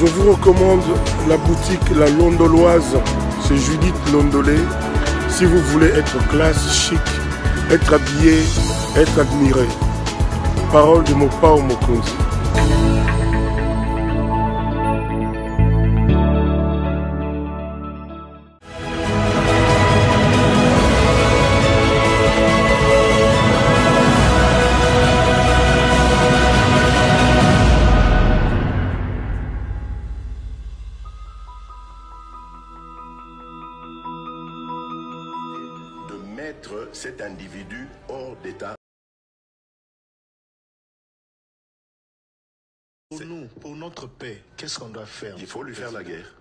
Je vous recommande la boutique La Londoloise, c'est Judith Londolé. Si vous voulez être classe, chic, être habillé, être admiré. Parole de Mopao Mokonzi. Cet individu hors d'état. Pour nous, pour notre paix, qu'est-ce qu'on doit faire? Il faut lui faire la guerre.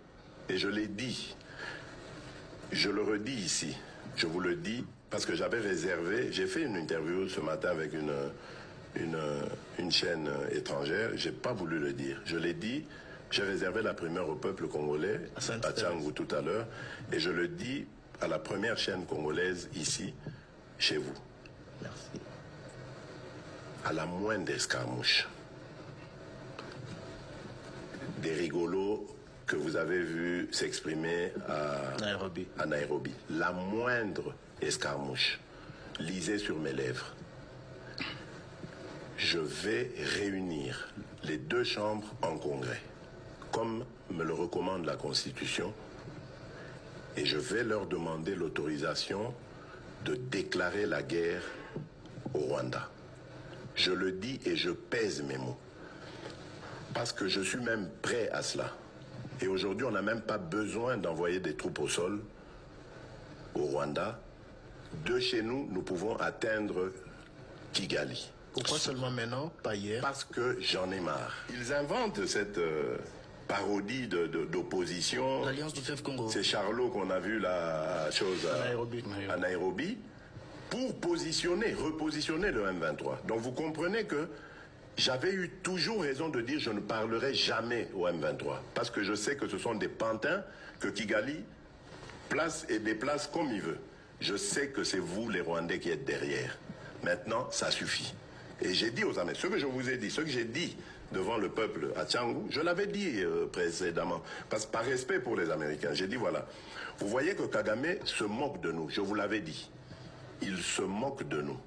Et je l'ai dit, je le redis ici, je vous le dis, parce que j'avais réservé, j'ai fait une interview ce matin avec une chaîne étrangère, j'ai pas voulu le dire. Je l'ai dit, j'ai réservé la primeur au peuple congolais, à Tchangou tout à l'heure, et je le dis à la première chaîne congolaise ici, chez vous. Merci. À la moindre escarmouche, des rigolos que vous avez vus s'exprimer à Nairobi, la moindre escarmouche, lisez sur mes lèvres. Je vais réunir les deux chambres en congrès, comme me le recommande la Constitution, et je vais leur demander l'autorisation de déclarer la guerre au Rwanda. Je le dis et je pèse mes mots. Parce que je suis même prêt à cela. Et aujourd'hui, on n'a même pas besoin d'envoyer des troupes au sol au Rwanda. De chez nous, nous pouvons atteindre Kigali. Pourquoi seulement maintenant, pas hier? Parce que j'en ai marre. Ils inventent cette parodie d'opposition. L'Alliance du Fleuve Congo. C'est Charlot qu'on a vu la chose à Nairobi pour repositionner le M23. Donc vous comprenez que j'avais eu toujours raison de dire je ne parlerai jamais au M23 parce que je sais que ce sont des pantins que Kigali place et déplace comme il veut. Je sais que c'est vous les Rwandais qui êtes derrière. Maintenant, ça suffit. Et j'ai dit aux Américains, ce que je vous ai dit, ce que j'ai dit devant le peuple à Tchangou, je l'avais dit précédemment, parce que par respect pour les Américains, j'ai dit voilà, vous voyez que Kagame se moque de nous, je vous l'avais dit, il se moque de nous.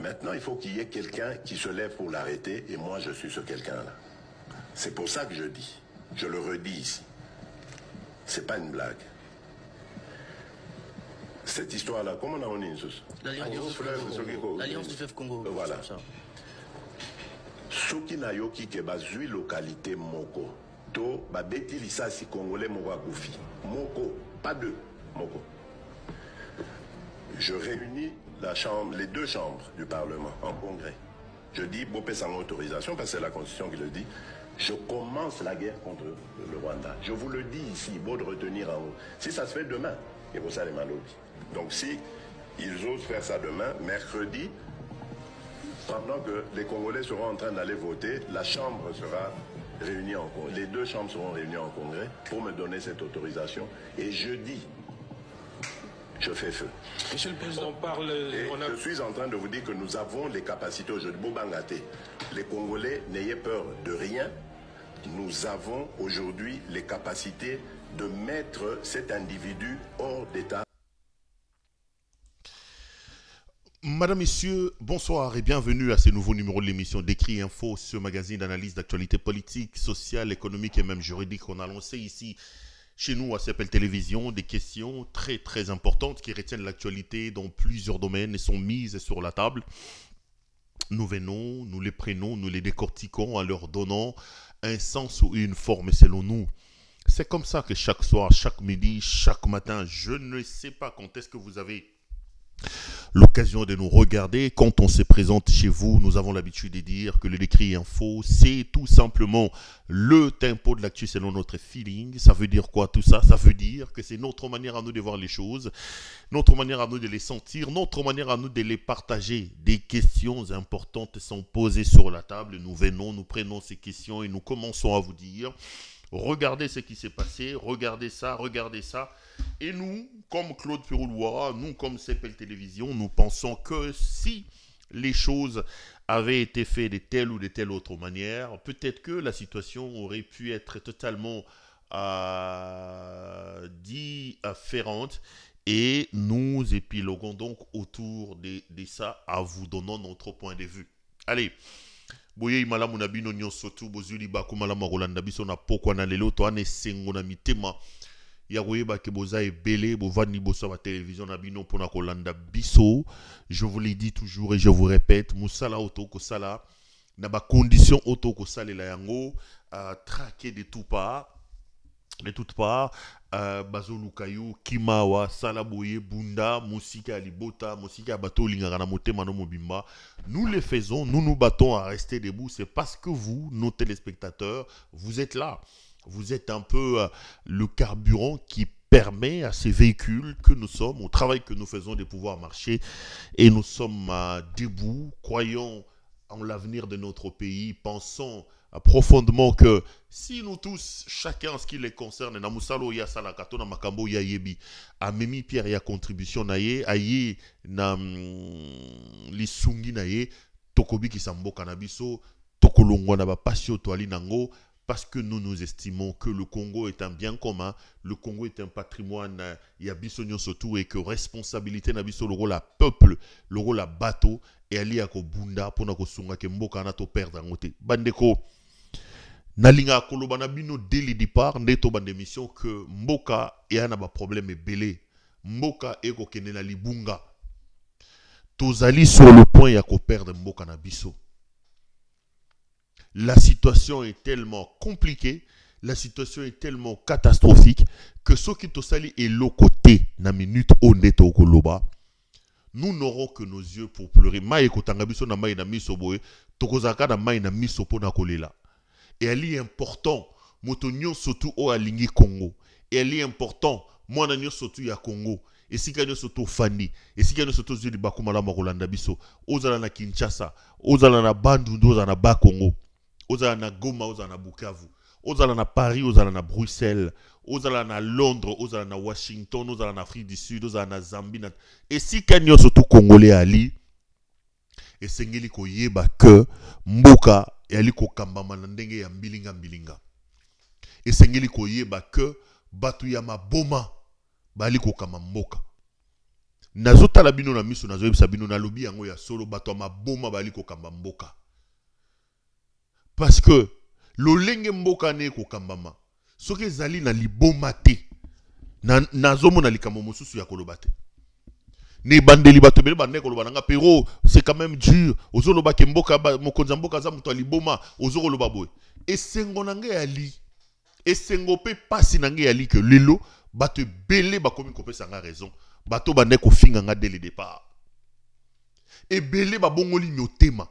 Maintenant, il faut qu'il y ait quelqu'un qui se lève pour l'arrêter, et moi je suis ce quelqu'un-là. C'est pour ça que je dis, je le redis ici, c'est pas une blague. Cette histoire-là, comment on a une sous? L'Alliance du Fleuve Congo. Voilà. Soki na yoki ke bazui localité moko to babeti lisasi congolais moko akufi moko pas deux moko. Je réunis les deux chambres du Parlement en congrès. Je dis bopé sans autorisation parce que c'est la Constitution qui le dit. Je commence la guerre contre le Rwanda. Je vous le dis ici, beau de retenir en haut. Si ça se fait demain, et vous allez mal. Donc si ils osent faire ça demain, mercredi, pendant que les Congolais seront en train d'aller voter, la Chambre sera réunie en congrès. Les deux chambres seront réunies en congrès pour me donner cette autorisation. Et jeudi, je fais feu. Monsieur le Président, on parle... Je suis en train de vous dire que nous avons les capacités aujourd'hui. Bobangaté, les Congolais, n'ayez peur de rien. Nous avons aujourd'hui les capacités de mettre cet individu hors d'état. Madame, Messieurs, bonsoir et bienvenue à ce nouveau numéro de l'émission Décrit Info, ce magazine d'analyse d'actualité politique, sociale, économique et même juridique. On a lancé ici, chez nous, à CPL Télévision, des questions très très importantes qui retiennent l'actualité dans plusieurs domaines et sont mises sur la table. Nous venons, nous les prenons, nous les décortiquons en leur donnant un sens ou une forme selon nous. C'est comme ça que chaque soir, chaque midi, chaque matin, je ne sais pas quand est-ce que vous avez l'occasion de nous regarder. Quand on se présente chez vous, nous avons l'habitude de dire que le Décrit Info, c'est tout simplement le tempo de l'actu selon notre feeling. Ça veut dire quoi tout ça? Ça veut dire que c'est notre manière à nous de voir les choses, notre manière à nous de les sentir, notre manière à nous de les partager. Des questions importantes sont posées sur la table. Nous venons, nous prenons ces questions et nous commençons à vous dire: regardez ce qui s'est passé, regardez ça, regardez ça. Et nous, comme Claude Piroulois, nous comme CPL Télévision, nous pensons que si les choses avaient été faites de telle ou de telle autre manière, peut-être que la situation aurait pu être totalement différente. Et nous épiloguons donc autour de ça en vous donnant notre point de vue. Allez. Boye malamu na bino nyonso tu bozuli baku malamu rolanda biso na pokwa na lelo to ane sengo na mitema ya koyeba ke boza ebele bovandi boso ba télévision na bino pona kolanda biso. Je vous l'ai dit toujours et je vous répète, musala auto ko sala na ba condition auto ko salela yango traquer de toutes parts. De toutes parts, Bazolukayu, Kimawa, Salaboye, Bunda, Musika Libota, Musika Bato Lingara Motema no Mobimba. Nous les faisons, nous nous battons à rester debout. C'est parce que vous, nos téléspectateurs, vous êtes là. Vous êtes un peu le carburant qui permet à ces véhicules que nous sommes, au travail que nous faisons, de pouvoir marcher. Et nous sommes debout, croyons en l'avenir de notre pays, pensons profondément que si nous tous, chacun en ce qui les concerne, na musalo ya salakato na makambo ya yebi, a memi pierre ya contribution na ye, aye na lisungi na ye, tokobi ki samboka na biso, tokolongwa na ba pasio toali nango, parce que nous nous estimons que le Congo est un bien commun, le Congo est un patrimoine ya biso nyonso tout, et que responsabilité na biso le rôle à peuple, le rôle à bateau, et ali ya ko bunda pona ko sunga ke mboka na to perdre ngote. Bandeko nalinga koloba na bino dès le départ ndeto bande mission que mboka yana ba problème ebele, mboka eko kene na libunga, tozali sur le point ya ko perdre mboka na biso. La situation est tellement compliquée, la situation est tellement catastrophique que ceux qui tosali est le côté na minute ondeto koloba, nous n'aurons que nos yeux pour pleurer. Maï kotanga biso na maï na miso boye, tokozaka na maï na miso pona kolela. Et elle est important, motonyo surtout au alingi Congo. Et elle est important, moi nanyo surtout ya Congo. Et si kanyo surtout Fandi, et si kanyo surtout zuli bakumala makolanda biso, ozala na Kinshasa, ozala na Bandundu, ozala na Bas Congo, ozala na Goma, ozala na Bukavu, ozala na Paris, ozala na Bruxelles, ozala na Londres, ozala na Washington, ozala na Afrique du Sud, ozala na Zambie. Et si kanyo surtout Congolais ali, et sengeli koyeba que mboka yali ko kambama na ndenge ya mbilinga. Et sengeli koyeba que batu ya maboma bali ko kama mboka. Nazota la bino na miso nazo yebisa bino na lobi yango ya solo batu ya maboma bali ko kamba mboka. Parce que lolenge mboka ne ko kambama. Soki zali na liboma te nazomo na likambo mosusu ya kolobate. Ne bandeli bato bele bande koloba nanga pero c'est quand même dur. Ozoloba ke mboka mokonza mboka za muto liboma ozoloba boy. Et sengo nanga yali. Et sengo pe pasi nanga yali que lelo bato belé ba komi ko pesa nga raison. Bato bande ko finga nga dès le départ. Et belé ba bongoli nyotema.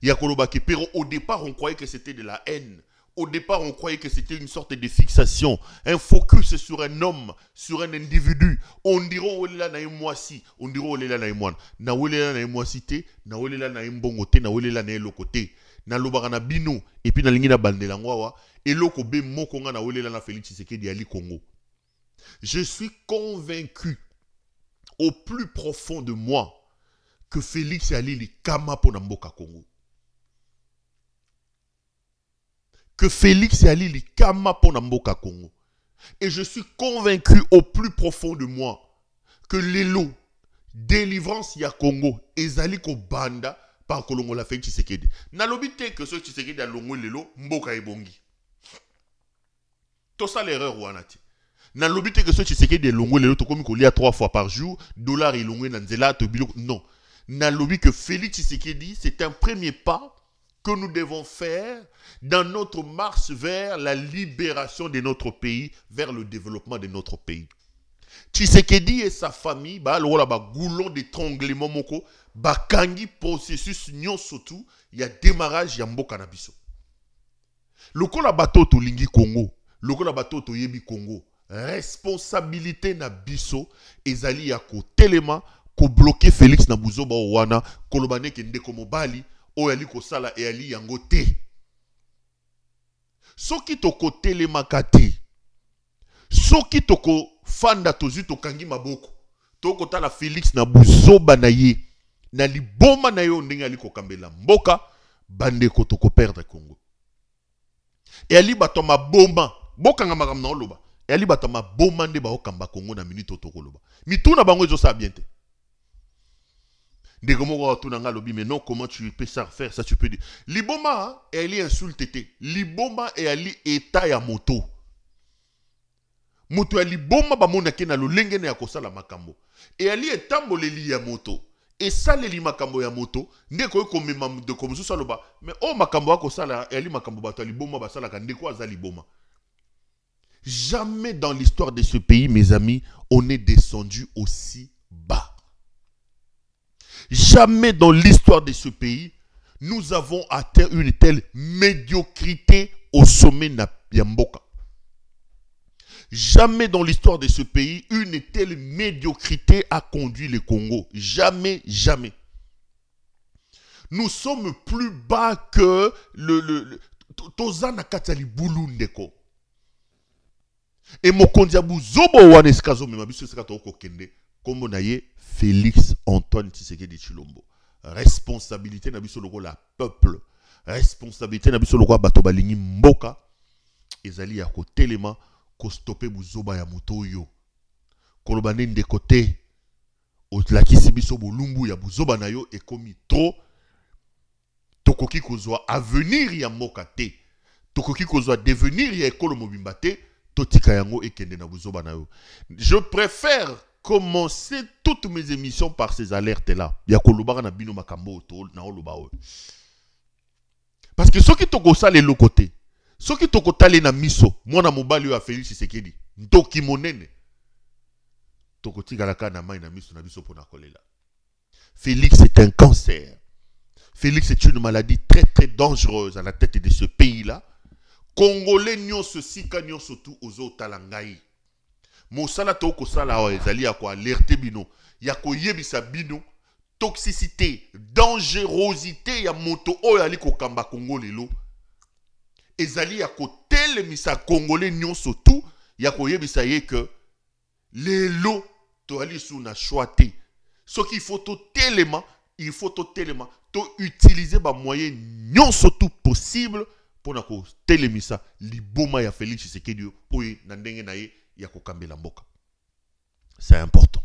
Ya koloba ke pero au départ on croyait que c'était de la haine. Au départ, on croyait que c'était une sorte de fixation, un focus sur un homme, sur un individu. On dirait on est là na moisi, on dirait on est là na moine. Na on est là na moisité, na on est là na mbongote, na on est là na lokote. Na lobara bino et puis na lingi na bandela ngwawa et loko be moko nga na on est là na Félix Tshisekedi ali Congo. Je suis convaincu au plus profond de moi que Félix ali li kama pona mboka Congo. Que Félix Ali li kama pona mboka Congo. Et je suis convaincu au plus profond de moi que l'élo, délivrance ya Congo, ezali ko banda par kolongo la Félix Tshisekedi. Na lobite que ce Tshisekedi a longo l'élo, mboka ebongi. Tout ça l'erreur wanati. Na lobite que ce Tshisekedi a longo l'élo, to komi ko lia 3 fois par jour, dollar et longo nanzela to bilo. Non. Na lobi que Félix Tshisekedi, c'est un premier pas que nous devons faire dans notre marche vers la libération de notre pays, vers le développement de notre pays. Tshisekedi et sa famille, bah goulon d'étranglement moko, bah kangi processus nyon surtout, il y a démarrage ya mboka na biso. Loko la bateau to lingi Congo, loko la bateau to yebi Congo, responsabilité na biso, ezali ya ko telema, ko bloquer Félix na buzoba wana, kolobane kende komo bali, o yali ko sala e yali yango te. Soki toko telemaka te, soki toko fanda tozu tokangi maboko, toko tala Félix na buzoba na ye, na liboma na yo ndenge ali kokambela mboka bande kotoko perdre Congo. Et ali bato maboma bokanga makambo na oloba. Et ali bato maboma nde ba okamba Congo na minute otokoloba. Mituna bango ezo sa bien te. Ndeko moko tuna nga lobi mais non comment tu peux ça faire ça tu peux dire. Liboma elle est insulté. Liboma et ali état ya moto. Moto ya liboma ba mona ke na lolenge na ya kosala makambo. Et ali etamboleli ya moto. Et ça les makambo ya moto ndeko ko mema de comme ça loba mais oh makambo ko sala ali makambo bato liboma ba sala ka ndeko azali liboma. Jamais dans l'histoire de ce pays mes amis on est descendu aussi bas. Jamais dans l'histoire de ce pays, nous avons atteint une telle médiocrité au sommet de Yamboka. Jamais dans l'histoire de ce pays, une telle médiocrité a conduit le Congo. Jamais, jamais. Nous sommes plus bas que le Tozana Katali Bulundeko. Et Mokondiabu Zobo Waneskazo Memabiso Sekatoko Kende. Comme on a eu Félix Antoine Tshisekedi Tshilombo. Responsabilité na biso loko la peuple. Responsabilité na biso loko bato balingi mboka. Ezali ya ko telema ko stopper buzoba ya moto yo. Kolobane de côté. Otlakisi biso bolumbu ya buzoba na yo ekomi trop. Tokoki kozwa avenir ya mboka te. Tokoki kozwa devenir ya ekolo mobimba te. Totika yango ekende na buzoba na yo. Je préfère commencer toutes mes émissions par ces alertes-là. Parce que ceux qui toko sale le côté, ceux qui toko tale na miso, moi na mobali a Félix Tshisekedi, ntoki monene. Toko tigalaka na mai na miso na biso pona kolela. Félix est un cancer. Félix est une maladie très très dangereuse à la tête de ce pays-là. Congolais nyonso sika nyonso tu ozo talangai. Mosala toko sala wa ezali ya ko alerter bino, ya ko yebisa bino toxicité, dangerosité ya moto oyo ali ko kamba Congo lelo. Ezali ya ko telemisa Congolais nyonso tu, ya ko yebisa ye que lelo to ali sou na choité. Ce qu'il faut to telema, il faut to telema, to utiliser ba moyen nyonso tout possible pour na ko telemisa liboma ya Félix Tshisekedi oyo na ndenge na ye. C'est important.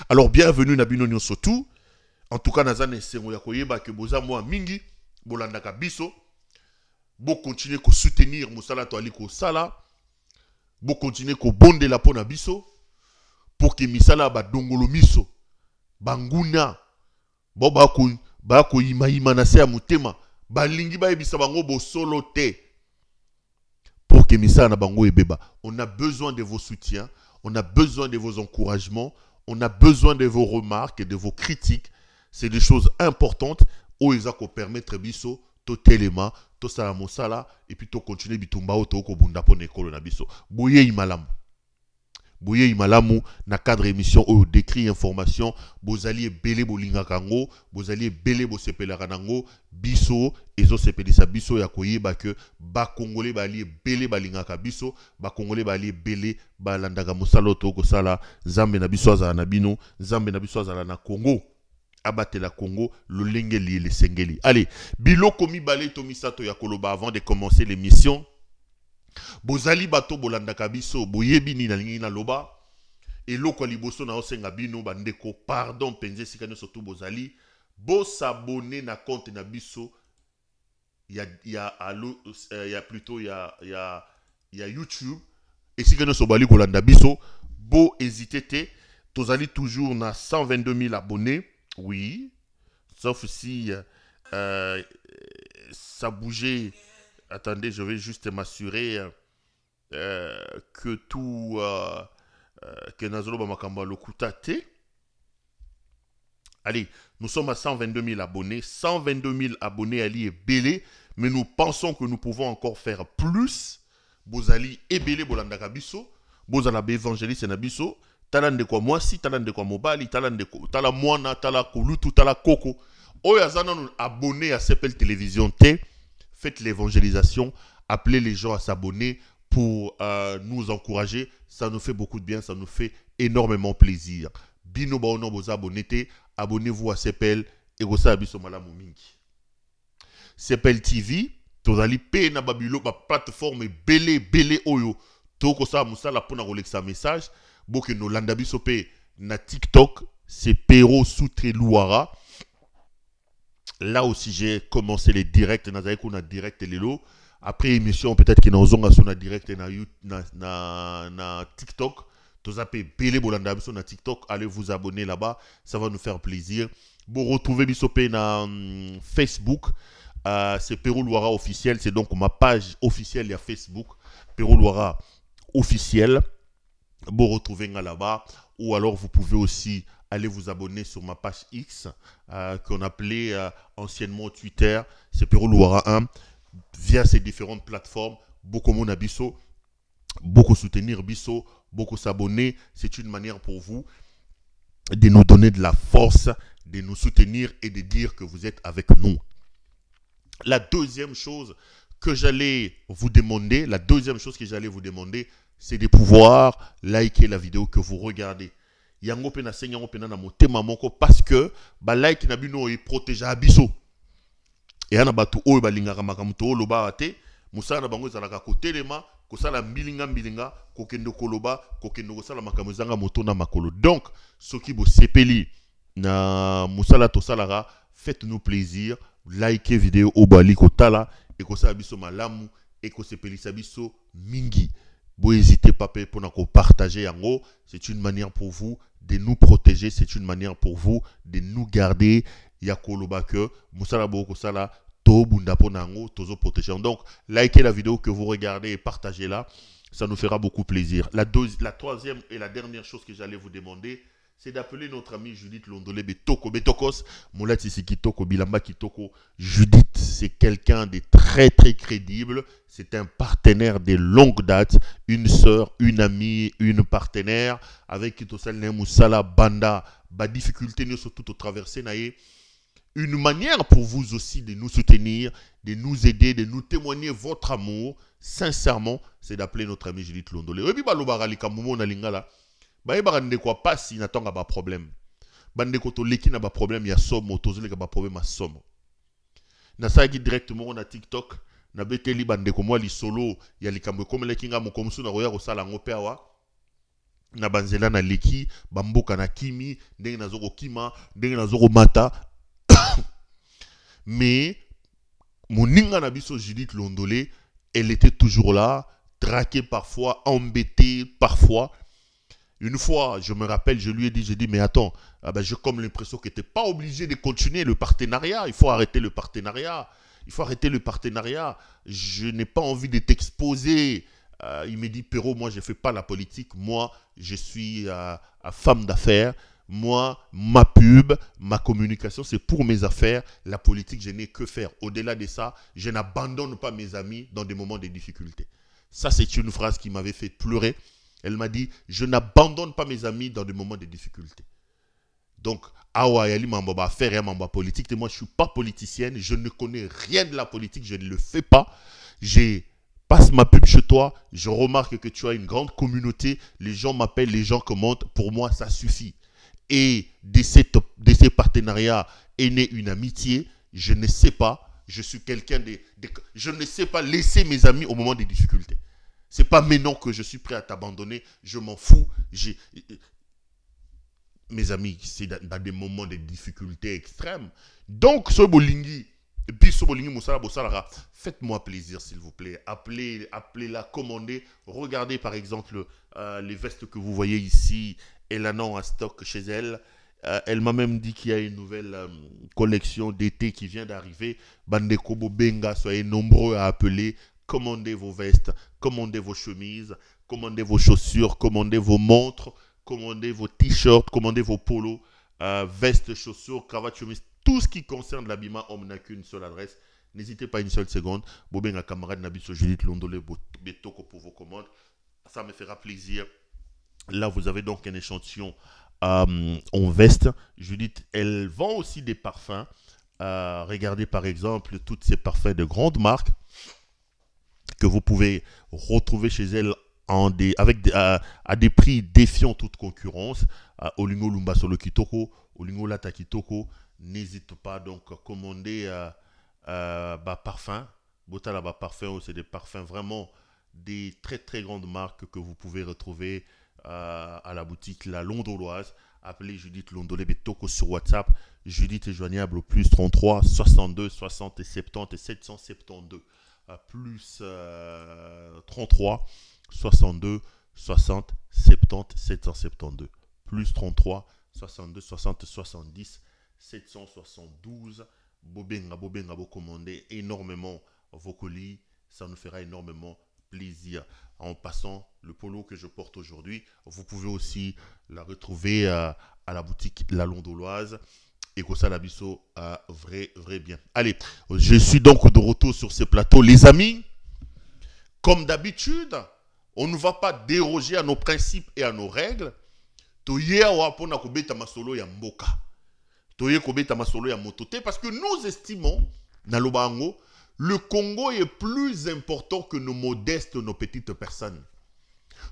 Alors bienvenue na bino nyonso tout. En tout cas nazane sengo ya koyeba ke boza mwa mingi bolandaka biso. Bo continuer ko soutenir musala to ali ko sala. Bo continuer ko bondela pona biso pour que misala ba dongolo miso banguna bo ba ko ima na se ya mutema balingi ba ebisa bango bo solo te. Pour que misala bango ebeba. On a besoin de vos soutiens, on a besoin de vos encouragements, on a besoin de vos remarques et de vos critiques. C'est des choses importantes où ils ont permettre biso to telema, to sala mosala et puis to continuer bitumba o to ko bunda pona ekolo na biso. Boye imalamu. Boye imalamu na cadre émission où décrit information, bozali ebele bolinga kango, bozali ebele bo sepela kanango, biso ezo sepelisa biso ya koyeba que ba congolais bali ebele balinga ka biso, ba congolais bali ebele balandaka mosala to ko sala, zambe na biso azala na bino, zambe na biso azala na Congo. Abatela Congo, le lengeli et le sengeli. Allez, biloko mibale to misato ya koloba avant de commencer l'émission. Bozali bato bolandaka biso boyebi ni na lingi na loba eloko liboso na osenga bino bandeko pardon penze sikane surtout bozali bo s'abonner na compte na biso plutôt YouTube et sikane so bali kolanda biso bo hésiter te tozali toujours na 122 000 abonnés oui sauf si ça bougeait. Attendez, je vais juste m'assurer que tout que Nazolo Bamakamba le Koutate. Allez, nous sommes à 122 000 abonnés. 122 000 abonnés, Ali est belé. Mais nous pensons que nous pouvons encore faire plus. Bozali est belé, Bolandaka biso. Bozala évangéliste nabiso. Talan de quoi moi si, talan de quoi mobali, talan de quoi, tala moana, tala kolutu, tala koko. Oyazana nous abonner à CPL Télévision T. Faites l'évangélisation, appelez les gens à s'abonner pour nous encourager. Ça nous fait beaucoup de bien, ça nous fait énormément plaisir. bino ba ono boza abonné, abonnez-vous à CPL et gosa biso malamu mingi. CPL TV, tozali pe na babilo ba plateforme belé oyo. Toko sa musala pona rolexa message, boke no landa biso pe na TikTok, c'est Pero Soutré Louara. Là aussi j'ai commencé les directs, na direct lelo. Après émission peut-être qu'il y a un direct na TikTok. Tous appelez Bélé Bolanda na TikTok. Allez vous abonner là-bas. Ça va nous faire plaisir. Vous retrouvez Bissopé na Facebook. C'est Pero Louara officiel. C'est donc ma page officielle. Il y a Facebook. Pero Louara officiel. Vous retrouvez là-bas. Ou alors vous pouvez aussi aller vous abonner sur ma page X. Qu'on appelait anciennement Twitter. C'est Pero Louara 1. Via ces différentes plateformes, beaucoup mon abisso, beaucoup soutenir Bisso, beaucoup s'abonner. C'est une manière pour vous de nous donner de la force, de nous soutenir et de dire que vous êtes avec nous. La deuxième chose que j'allais vous demander, c'est de pouvoir liker la vidéo que vous regardez. Yango pena senyango pena na motema moko parce que ba like na bino e protège abisso. Et ana batu oyo balingaka makambo to loba te musala na bango ezalaka kotelema kosala mbilinga kokende koloba kokende kosala makambo zanga moto na makolo. Donc soki bo sepeli na musala to salara, faites-nous plaisir, likez vidéo obali kotala et kosala biso malamu et ko sepelisa biso mingi. Bo hésitez pas pour na ko partager yango, c'est une manière pour vous de nous protéger, c'est une manière pour vous de nous garder. Yakoloba que musala boko sala to bunda ponango tozo protéger. Donc likez la vidéo que vous regardez et partagez-la, ça nous fera beaucoup plaisir. La troisième et la dernière chose que j'allais vous demander, c'est d'appeler notre ami Judith Londolé Betokos Moulati Sikitoko Bilamba Kitoko. Judith, c'est quelqu'un de très crédible, c'est un partenaire de longue date, une sœur, une amie, une partenaire avec qui Tosal Moussala Banda ba difficulté nous surtout au traverser naïe. Une manière pour vous aussi de nous soutenir, de nous aider, de nous témoigner votre amour, sincèrement, c'est d'appeler notre ami Judith Londolé. Et puis, pas si n'attend pas problème. Bandeko to leki na ba problème ya somo, tozole ka ba problème à somo. Na sagi directement na TikTok, na beteli bandeko moi li solo, ya likambo comme leki nga mo komsu na roya ko sala ngope awa. Na banzela na leki, bamboka na kimi, ndenge na zoko kima, ndenge na zoko mata. Mais mon ninga na biso Judith Londolé, elle était toujours là, traquée parfois, embêtée parfois. Une fois, je me rappelle, je lui ai dit, mais attends, j'ai comme l'impression que tu n'es pas obligé de continuer le partenariat. Il faut arrêter le partenariat. Je n'ai pas envie de t'exposer. Il me dit, Pero, moi, je ne fais pas la politique. Moi, je suis femme d'affaires. Moi, ma pub, ma communication, c'est pour mes affaires. La politique, je n'ai que faire. Au-delà de ça, je n'abandonne pas mes amis dans des moments de difficulté. Ça, c'est une phrase qui m'avait fait pleurer. Elle m'a dit, je n'abandonne pas mes amis dans des moments de difficulté. Donc, awa yali mamba affaire et mamba politique. Et moi, je ne suis pas politicienne. Je ne connais rien de la politique. Je ne le fais pas. Je passe ma pub chez toi. Je remarque que tu as une grande communauté. Les gens m'appellent, les gens commentent. Pour moi, ça suffit. Et de ces partenariats est née une amitié. Je ne sais pas. Je suis quelqu'un je ne sais pas laisser mes amis au moment des difficultés. Ce n'est pas maintenant que je suis prêt à t'abandonner. Je m'en fous. Mes amis, c'est dans des moments de difficultés extrêmes. Donc, ce bolingi, et puis ce bolingi, faites-moi plaisir, s'il vous plaît. Appelez-la, commandez. Regardez, par exemple, les vestes que vous voyez ici. Elle en a en stock chez elle. Elle m'a même dit qu'il y a une nouvelle collection d'été qui vient d'arriver. Bandeko Bobenga, soyez nombreux à appeler. Commandez vos vestes, commandez vos chemises, commandez vos chaussures, commandez vos montres, commandez vos t-shirts, commandez vos polos, vestes, chaussures, cravates, chemises, tout ce qui concerne l'habillement homme n'a qu'une seule adresse. N'hésitez pas une seule seconde. Bobenga camarade Nabiso Judith Londolé Betoko pour vos commandes. Ça me fera plaisir. Là, vous avez donc un échantillon en veste. Judith, elle vend aussi des parfums. Regardez par exemple tous ces parfums de grandes marques que vous pouvez retrouver chez elle à des prix défiant toute concurrence. Olingo Lumba Solo Kitoko, Olingo Lata Kitoko, n'hésite pas donc à commander parfum. Botala parfum, c'est des parfums vraiment des très très grandes marques que vous pouvez retrouver à la boutique La Londoloise. Appelez Judith Londolé Betoko sur WhatsApp. Judith est joignable au plus 33 62 60 et 70 et 772. Plus 33 62 60 70 772. Plus 33 62 60 70 772. Bobenga, vous commandez énormément vos colis. Ça nous fera énormément plaisir. En passant, le polo que je porte aujourd'hui, vous pouvez aussi la retrouver à la boutique La Londoloise. Et que ça l'abisso vrai bien. Allez, je suis donc de retour sur ce plateau. Les amis, comme d'habitude, on ne va pas déroger à nos principes et à nos règles. Parce que nous estimons, le Congo est plus important que nos modestes, nos petites personnes.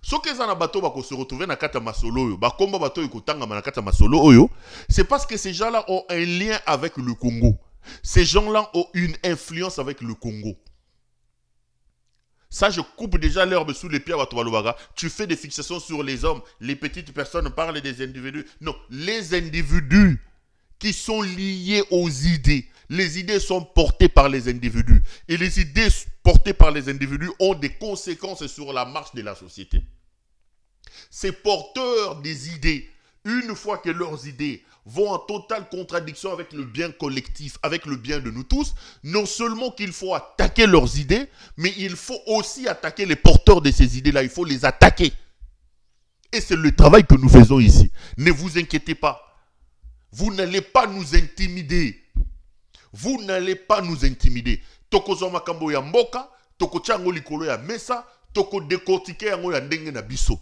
Ce que les gens se retrouver dans Kata Masolo, c'est parce que ces gens-là ont un lien avec le Congo. Ces gens-là ont une influence avec le Congo. Ça, je coupe déjà l'herbe sous les pieds à Watuwalubaga. Tu fais des fixations sur les hommes. Les petites personnes parlent des individus. Non, les individus qui sont liés aux idées. Les idées sont portées par les individus. Et les idées portées par les individus ont des conséquences sur la marche de la société. Ces porteurs des idées, une fois que leurs idées vont en totale contradiction avec le bien collectif, avec le bien de nous tous, non seulement qu'il faut attaquer leurs idées, mais il faut aussi attaquer les porteurs de ces idées-là. Il faut les attaquer. Et c'est le travail que nous faisons ici. Ne vous inquiétez pas. Vous n'allez pas nous intimider. Vous n'allez pas nous intimider. Toko zoma kambo ya mboka, toko chango likolo ya mesa, toko décortiquer yango ya ndenge na biso.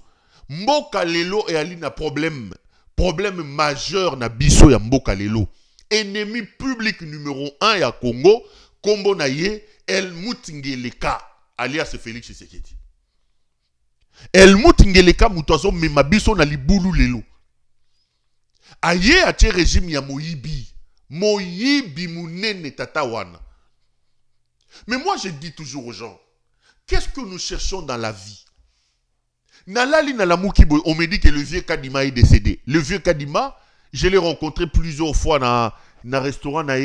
Mboka lelo e ali na problème majeur na biso ya mboka lelo. Ennemi public numéro 1 ya Congo, kombo na ye Helmut Ngeleka, alias Félix Tshisekedi. Helmut Ngeleka mutazo mema biso na libulu lelo. Aye atie régime ya Moyibi. Moyibi munene tatawana. Mais moi je dis toujours aux gens, qu'est-ce que nous cherchons dans la vie? Nalali Nalamukibo, on me dit que le vieux Kadima est décédé. Le vieux Kadima, je l'ai rencontré plusieurs fois dans un restaurant na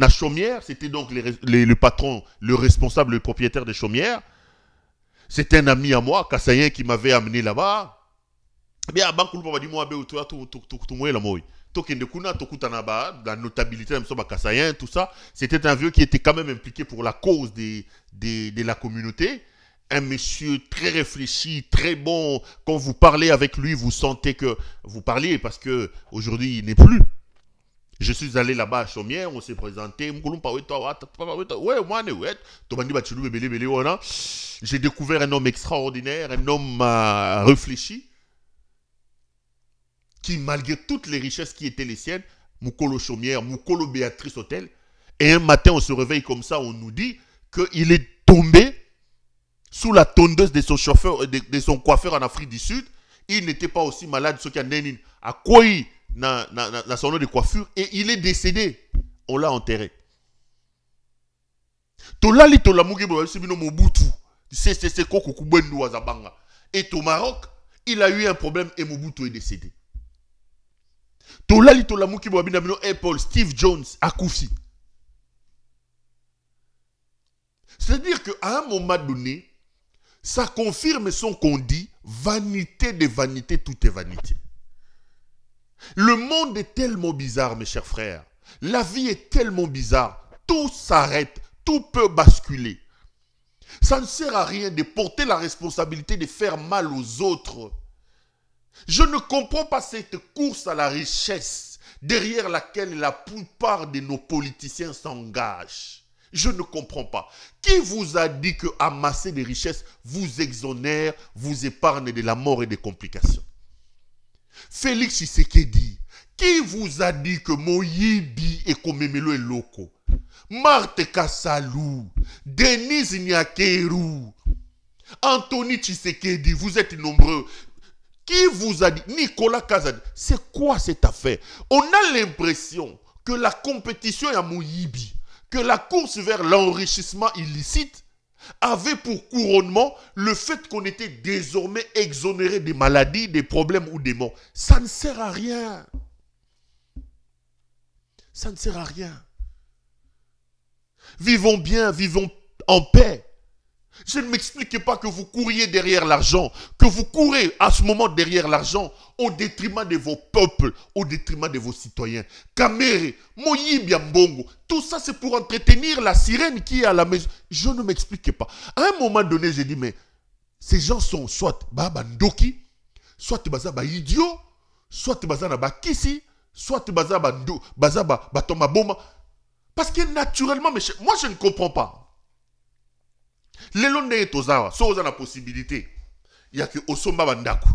Chaumière. C'était donc le patron, le responsable, le propriétaire de Chaumière. C'était un ami à moi, Kassayen, qui m'avait amené là-bas. Bien, Bankoulou m'a dit, moi, la notabilité, tout ça. C'était un vieux qui était quand même impliqué pour la cause de la communauté. Un monsieur très réfléchi, très bon. Quand vous parlez avec lui, vous sentez que vous parliez parce que aujourd'hui il n'est plus. Je suis allé là-bas à Chaumière, on s'est présenté. J'ai découvert un homme extraordinaire, un homme réfléchi, qui malgré toutes les richesses qui étaient les siennes, Moukolo Chaumière, Moukolo Béatrice Hôtel, et un matin on se réveille comme ça, on nous dit qu'il est tombé sous la tondeuse de son chauffeur, de son coiffeur en Afrique du Sud. Il n'était pas aussi malade ce qu'il y a à quoi dans son nom de coiffure, et il est décédé. On l'a enterré. Et au Maroc, il a eu un problème et Mobutu est décédé. Paul Steve Jones a Koufi. C'est-à-dire qu'à un moment donné, ça confirme ce qu'on dit, vanité de vanité, tout est vanité. Le monde est tellement bizarre, mes chers frères. La vie est tellement bizarre. Tout s'arrête, tout peut basculer. Ça ne sert à rien de porter la responsabilité de faire mal aux autres. Je ne comprends pas cette course à la richesse derrière laquelle la plupart de nos politiciens s'engagent. Je ne comprends pas. Qui vous a dit que amasser des richesses vous exonère, vous épargne de la mort et des complications? Félix Tshisekedi, qui vous a dit que Moyibi et Komemelo est loco? Marthe Kassalou, Denise Nyakeru, Anthony Tshisekedi, vous êtes nombreux. Qui vous a dit? Nicolas Kazadi. C'est quoi cette affaire? On a l'impression que la compétition est à Moyibi, que la course vers l'enrichissement illicite avait pour couronnement le fait qu'on était désormais exonéré des maladies, des problèmes ou des morts. Ça ne sert à rien. Ça ne sert à rien. Vivons bien, vivons en paix. Je ne m'explique pas que vous couriez derrière l'argent, que vous courez à ce moment derrière l'argent au détriment de vos peuples, au détriment de vos citoyens. Kamere, Moyibi Mbongo, tout ça c'est pour entretenir la sirène qui est à la maison. Je ne m'explique pas. À un moment donné, j'ai dit, mais ces gens sont soit Ndoki, soit Bazaba idiot, soit Bazaba Kisi, soit Bazaba Toma Boma. Parce que naturellement, moi je ne comprends pas. Les longs tozawa, so oza na possibilité. Il y a que osomba bandaku.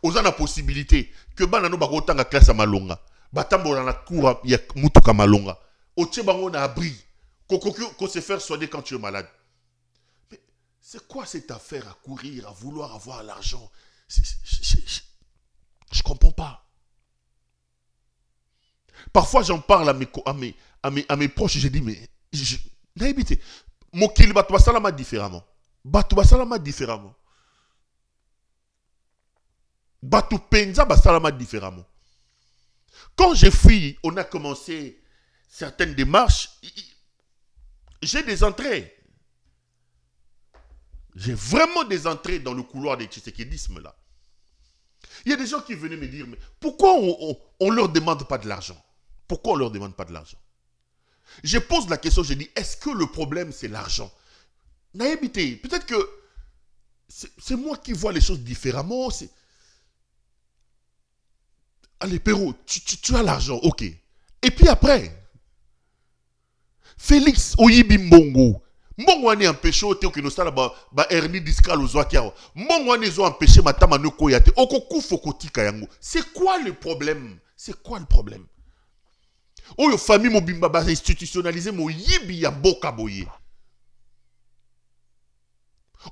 Oza na possibilité que banano bakotanga classe à malonga. Batambola na cour ya mutuka malonga. Oche bango na abri. Ko se faire soigner quand tu es malade. Mais c'est quoi cette affaire à courir, à vouloir avoir l'argent? Je comprends pas. Parfois j'en parle à mes proches, j'ai dit mais n'habitez. Mokili batu basalama différemment. Batu basalama différemment. Batu penza basalama différemment. Quand j'ai fui, on a commencé certaines démarches. J'ai des entrées. J'ai vraiment des entrées dans le couloir des tshisekédisme là. Il y a des gens qui venaient me dire, mais pourquoi on leur demande pas de l'argent? Pourquoi on leur demande pas de l'argent? Je pose la question, je dis, est-ce que le problème c'est l'argent? Naïbité, peut-être que c'est moi qui vois les choses différemment. Allez, Perrault, tu as l'argent, ok. Et puis après, Félix Oyibi Mbongo. Mbongo ane empêché au théo que nous sommes ba hernie discale aux oikiao. Mbongo ane zo empêché matama no koyate. Oko fokotika yango. C'est quoi le problème? C'est quoi le problème? Oyo famille mobimba ba institutionnalisé mo yibi ya boka boye.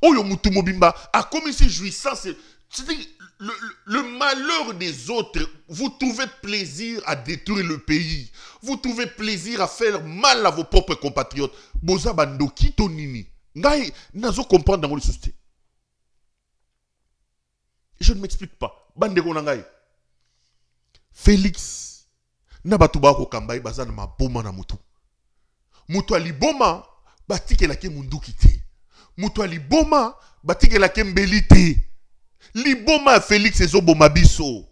Oyo mutu mobimba a commis ces jouissances. C'est-à-dire le malheur des autres, vous trouvez plaisir à détruire le pays. Vous trouvez plaisir à faire mal à vos propres compatriotes. Boza bandoki tonini. Ngai nazo comprendre dans le société. Je ne m'explique pas. Bandeko nangai. Félix Nabatu ba ko kambai bazana maboma na mutu. Mutu aliboma batike la ke munduki te. Mutu aliboma batike la ke mbeli te. Liboma Félix ezoboma biso.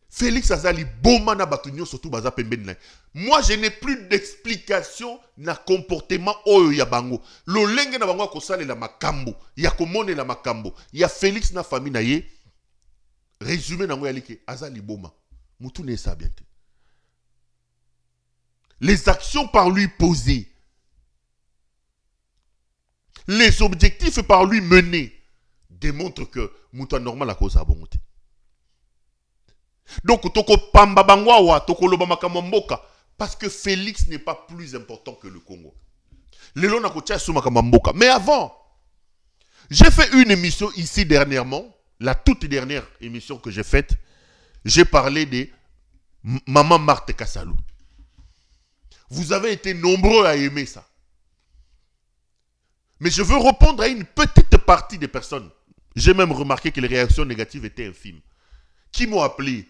Félix azali boma na batu nyo surtout baza pembeni na. Moi je n'ai plus d'explication na comportement oyo ya bango. Lolenge na bango ko salela makambo, ya komone la makambo. Ya Félix na famille na ye. Résumé nango ya like azali boma. Mutu ne sa bien te. Les actions par lui posées, les objectifs par lui menés, démontrent que Mouta normal à cause à bon. Donc, toko pamba bangwawa, toko loba makamamboka, parce que Félix n'est pas plus important que le Congo. Lelo na kotia sou makamamboka. Mais avant, j'ai fait une émission ici dernièrement, la toute dernière émission que j'ai faite, j'ai parlé de Maman Marthe Kassalou. Vous avez été nombreux à aimer ça. Mais je veux répondre à une petite partie des personnes. J'ai même remarqué que les réactions négatives étaient infimes. Qui m'ont appelé.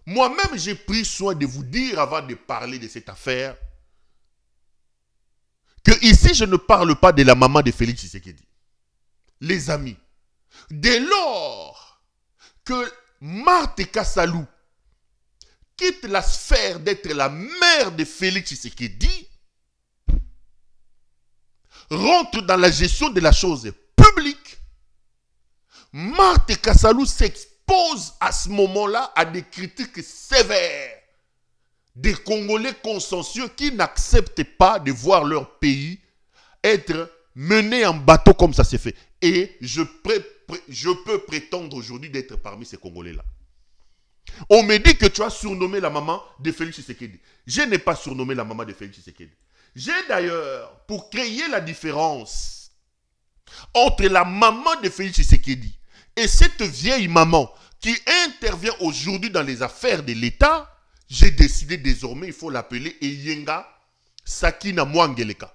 Moi-même, j'ai pris soin de vous dire avant de parler de cette affaire que ici, je ne parle pas de la maman de Félix Tshisekedi. Les amis, dès lors que Marthe Kassalou quitte la sphère d'être la mère de Félix Tshisekedi, rentre dans la gestion de la chose publique, Marthe Kassalou s'expose à ce moment-là à des critiques sévères des Congolais consciencieux qui n'acceptent pas de voir leur pays être mené en bateau comme ça s'est fait. Et je peux prétendre aujourd'hui d'être parmi ces Congolais-là. On me dit que tu as surnommé la maman de Félix Tshisekedi. Je n'ai pas surnommé la maman de Félix Tshisekedi. J'ai d'ailleurs, pour créer la différence entre la maman de Félix Tshisekedi et cette vieille maman qui intervient aujourd'hui dans les affaires de l'État, j'ai décidé désormais, il faut l'appeler Eyenga Sakina Mwangeleka.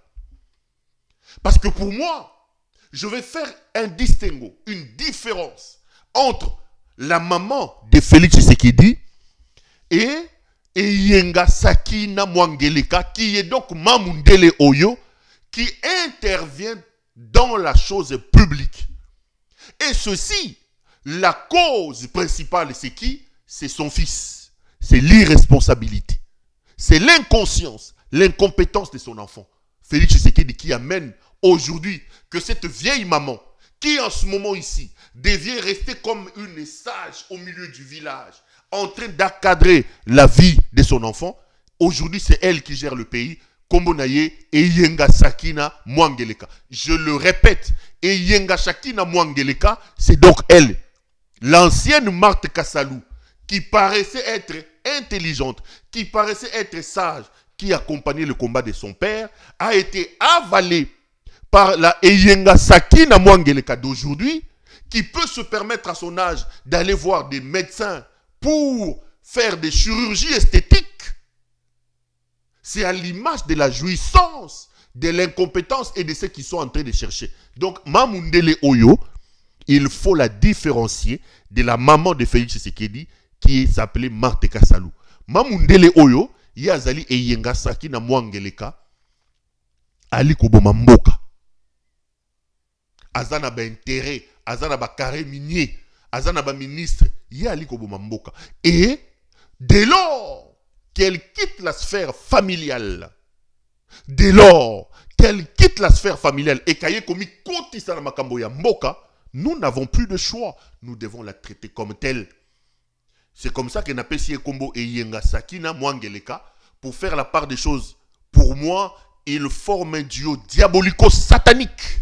Parce que pour moi, je vais faire un distinguo, une différence entre la maman de Félix Tshisekedi et Eyenga Sakina Mwangeleka, qui est donc Mamundele Oyo, qui intervient dans la chose publique. Et ceci, la cause principale, c'est qui? C'est son fils. C'est l'irresponsabilité. C'est l'inconscience, l'incompétence de son enfant. Félix Tshisekedi qui amène aujourd'hui que cette vieille maman, qui en ce moment ici, devient rester comme une sage au milieu du village, en train d'encadrer la vie de son enfant, aujourd'hui c'est elle qui gère le pays. Kombonaye Eyenga Sakina Mwangeleka. Je le répète, Eyenga Sakina Mwangeleka, c'est donc elle, l'ancienne Marthe Kassalou, qui paraissait être intelligente, qui paraissait être sage, qui accompagnait le combat de son père, a été avalée par la Eyenga Sakina Mwangeleka d'aujourd'hui, qui peut se permettre à son âge d'aller voir des médecins pour faire des chirurgies esthétiques. C'est à l'image de la jouissance, de l'incompétence et de ceux qui sont en train de chercher. Donc, Mamundele Oyo, il faut la différencier de la maman de Félix Tshisekedi qui s'appelait Marthe Kassalou. Mamundele Oyo, Yazali Eyenga Sakina Mwangeleka, Ali Koboma Mboka. Azana ba intérêt, Azana ba carré minier, Azana ba ministre, Ali Koboma Mboka. Et dès lors qu'elle quitte la sphère familiale, dès lors qu'elle quitte la sphère familiale et qu'elle commis Kotisana Makambo ya Mboka, nous n'avons plus de choix. Nous devons la traiter comme telle. C'est comme ça qu'on appelle Siekombo et Eyenga Sakina Mwangeleka pour faire la part des choses. Pour moi, ils forment un duo diabolico-satanique.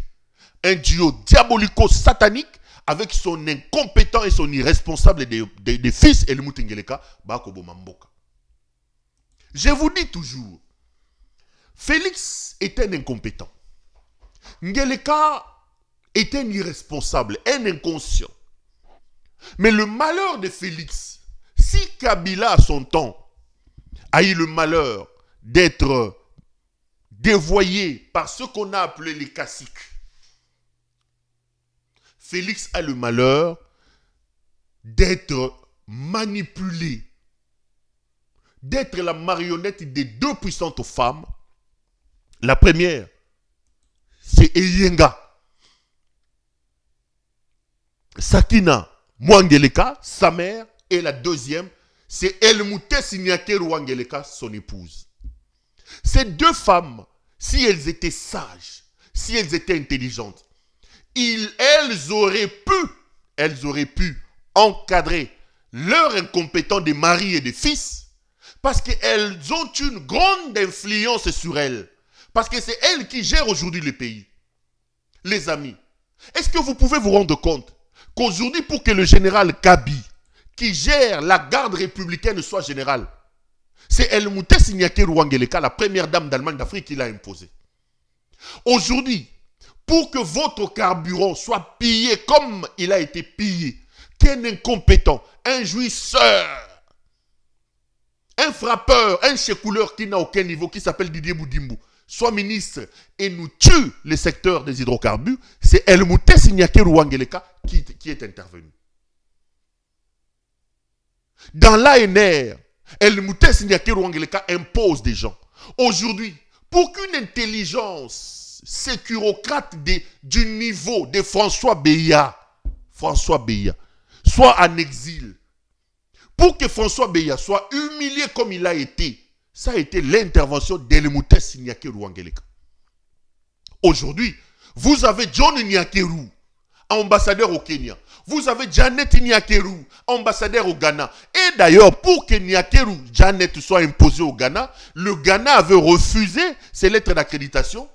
Un duo diabolico-satanique avec son incompétent et son irresponsable des fils et le Moutengeleka, Bakobo Mamboka. Je vous dis toujours, Félix est un incompétent. Ngeleka est un irresponsable, un inconscient. Mais le malheur de Félix, si Kabila à son temps a eu le malheur d'être dévoyé par ce qu'on a appelé les caciques, Félix a le malheur d'être manipulé, d'être la marionnette des deux puissantes femmes. La première, c'est Eyenga Sakina Mwangeleka, sa mère, et la deuxième, c'est Elmouté Signakeru Mwangeleka, son épouse. Ces deux femmes, si elles étaient sages, si elles étaient intelligentes, elles auraient pu encadrer leurs incompétents de mari et de fils, parce qu'elles ont une grande influence sur elles. Parce que c'est elles qui gèrent aujourd'hui le pays. Les amis, est-ce que vous pouvez vous rendre compte qu'aujourd'hui, pour que le général Kabi, qui gère la garde républicaine, soit général, c'est Elmouté Signakeru Mwangeleka, la première dame d'Allemagne d'Afrique, qui l'a imposé. Aujourd'hui, pour que votre carburant soit pillé comme il a été pillé, qu'un incompétent, un jouisseur, un frappeur, un chécouleur qui n'a aucun niveau, qui s'appelle Didier Boudimbo, soit ministre et nous tue le secteur des hydrocarbures, c'est Elmouté Signakeru Mwangeleka qui est intervenu. Dans l'ANR, Elmouté Signakeru Mwangeleka impose des gens. Aujourd'hui, pour qu'une intelligence sécurocrate du niveau de François Beya soit en exil, pour que François Beya soit humilié comme il a été, ça a été l'intervention d'Elmouté Signakeru Mwangeleka. Aujourd'hui, vous avez John Nyakeru, ambassadeur au Kenya. Vous avez Janet Nyakeru, ambassadeur au Ghana. Et d'ailleurs, pour que Nyakeru, Janet, soit imposé au Ghana, le Ghana avait refusé ses lettres d'accréditation.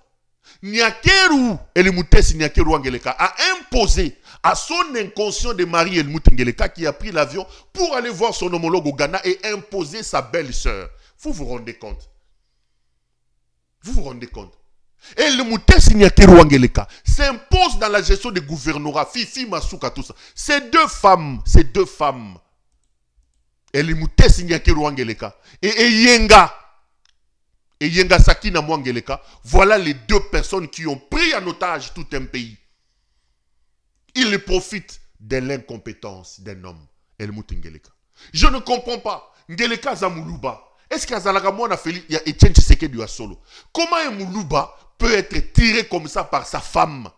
Nyakeru, Elmouté Signakeru Mwangeleka, a imposé à son inconscient de mari Elmouté Ngeleka qui a pris l'avion pour aller voir son homologue au Ghana et imposer sa belle-sœur. Vous vous rendez compte? Vous vous rendez compte? Et le Moutessi Nyakeru Wangeleka s'impose dans la gestion des gouvernorats, Fifi Masuka, tout ça. Ces deux femmes, et le Moutessi Nyakeru Wangeleka, et Yenga Sakina Mwangeleka, voilà les deux personnes qui ont pris en otage tout un pays. Ils profitent de l'incompétence d'un homme, El Moutingeleka. Je ne comprends pas. Ngeleka Zamoulouba. Est-ce qu'Azalaga Mwana Feli, il y a Etienne Tshisekedi à solo? Comment un Moulouba peut être tiré comme ça par sa femme?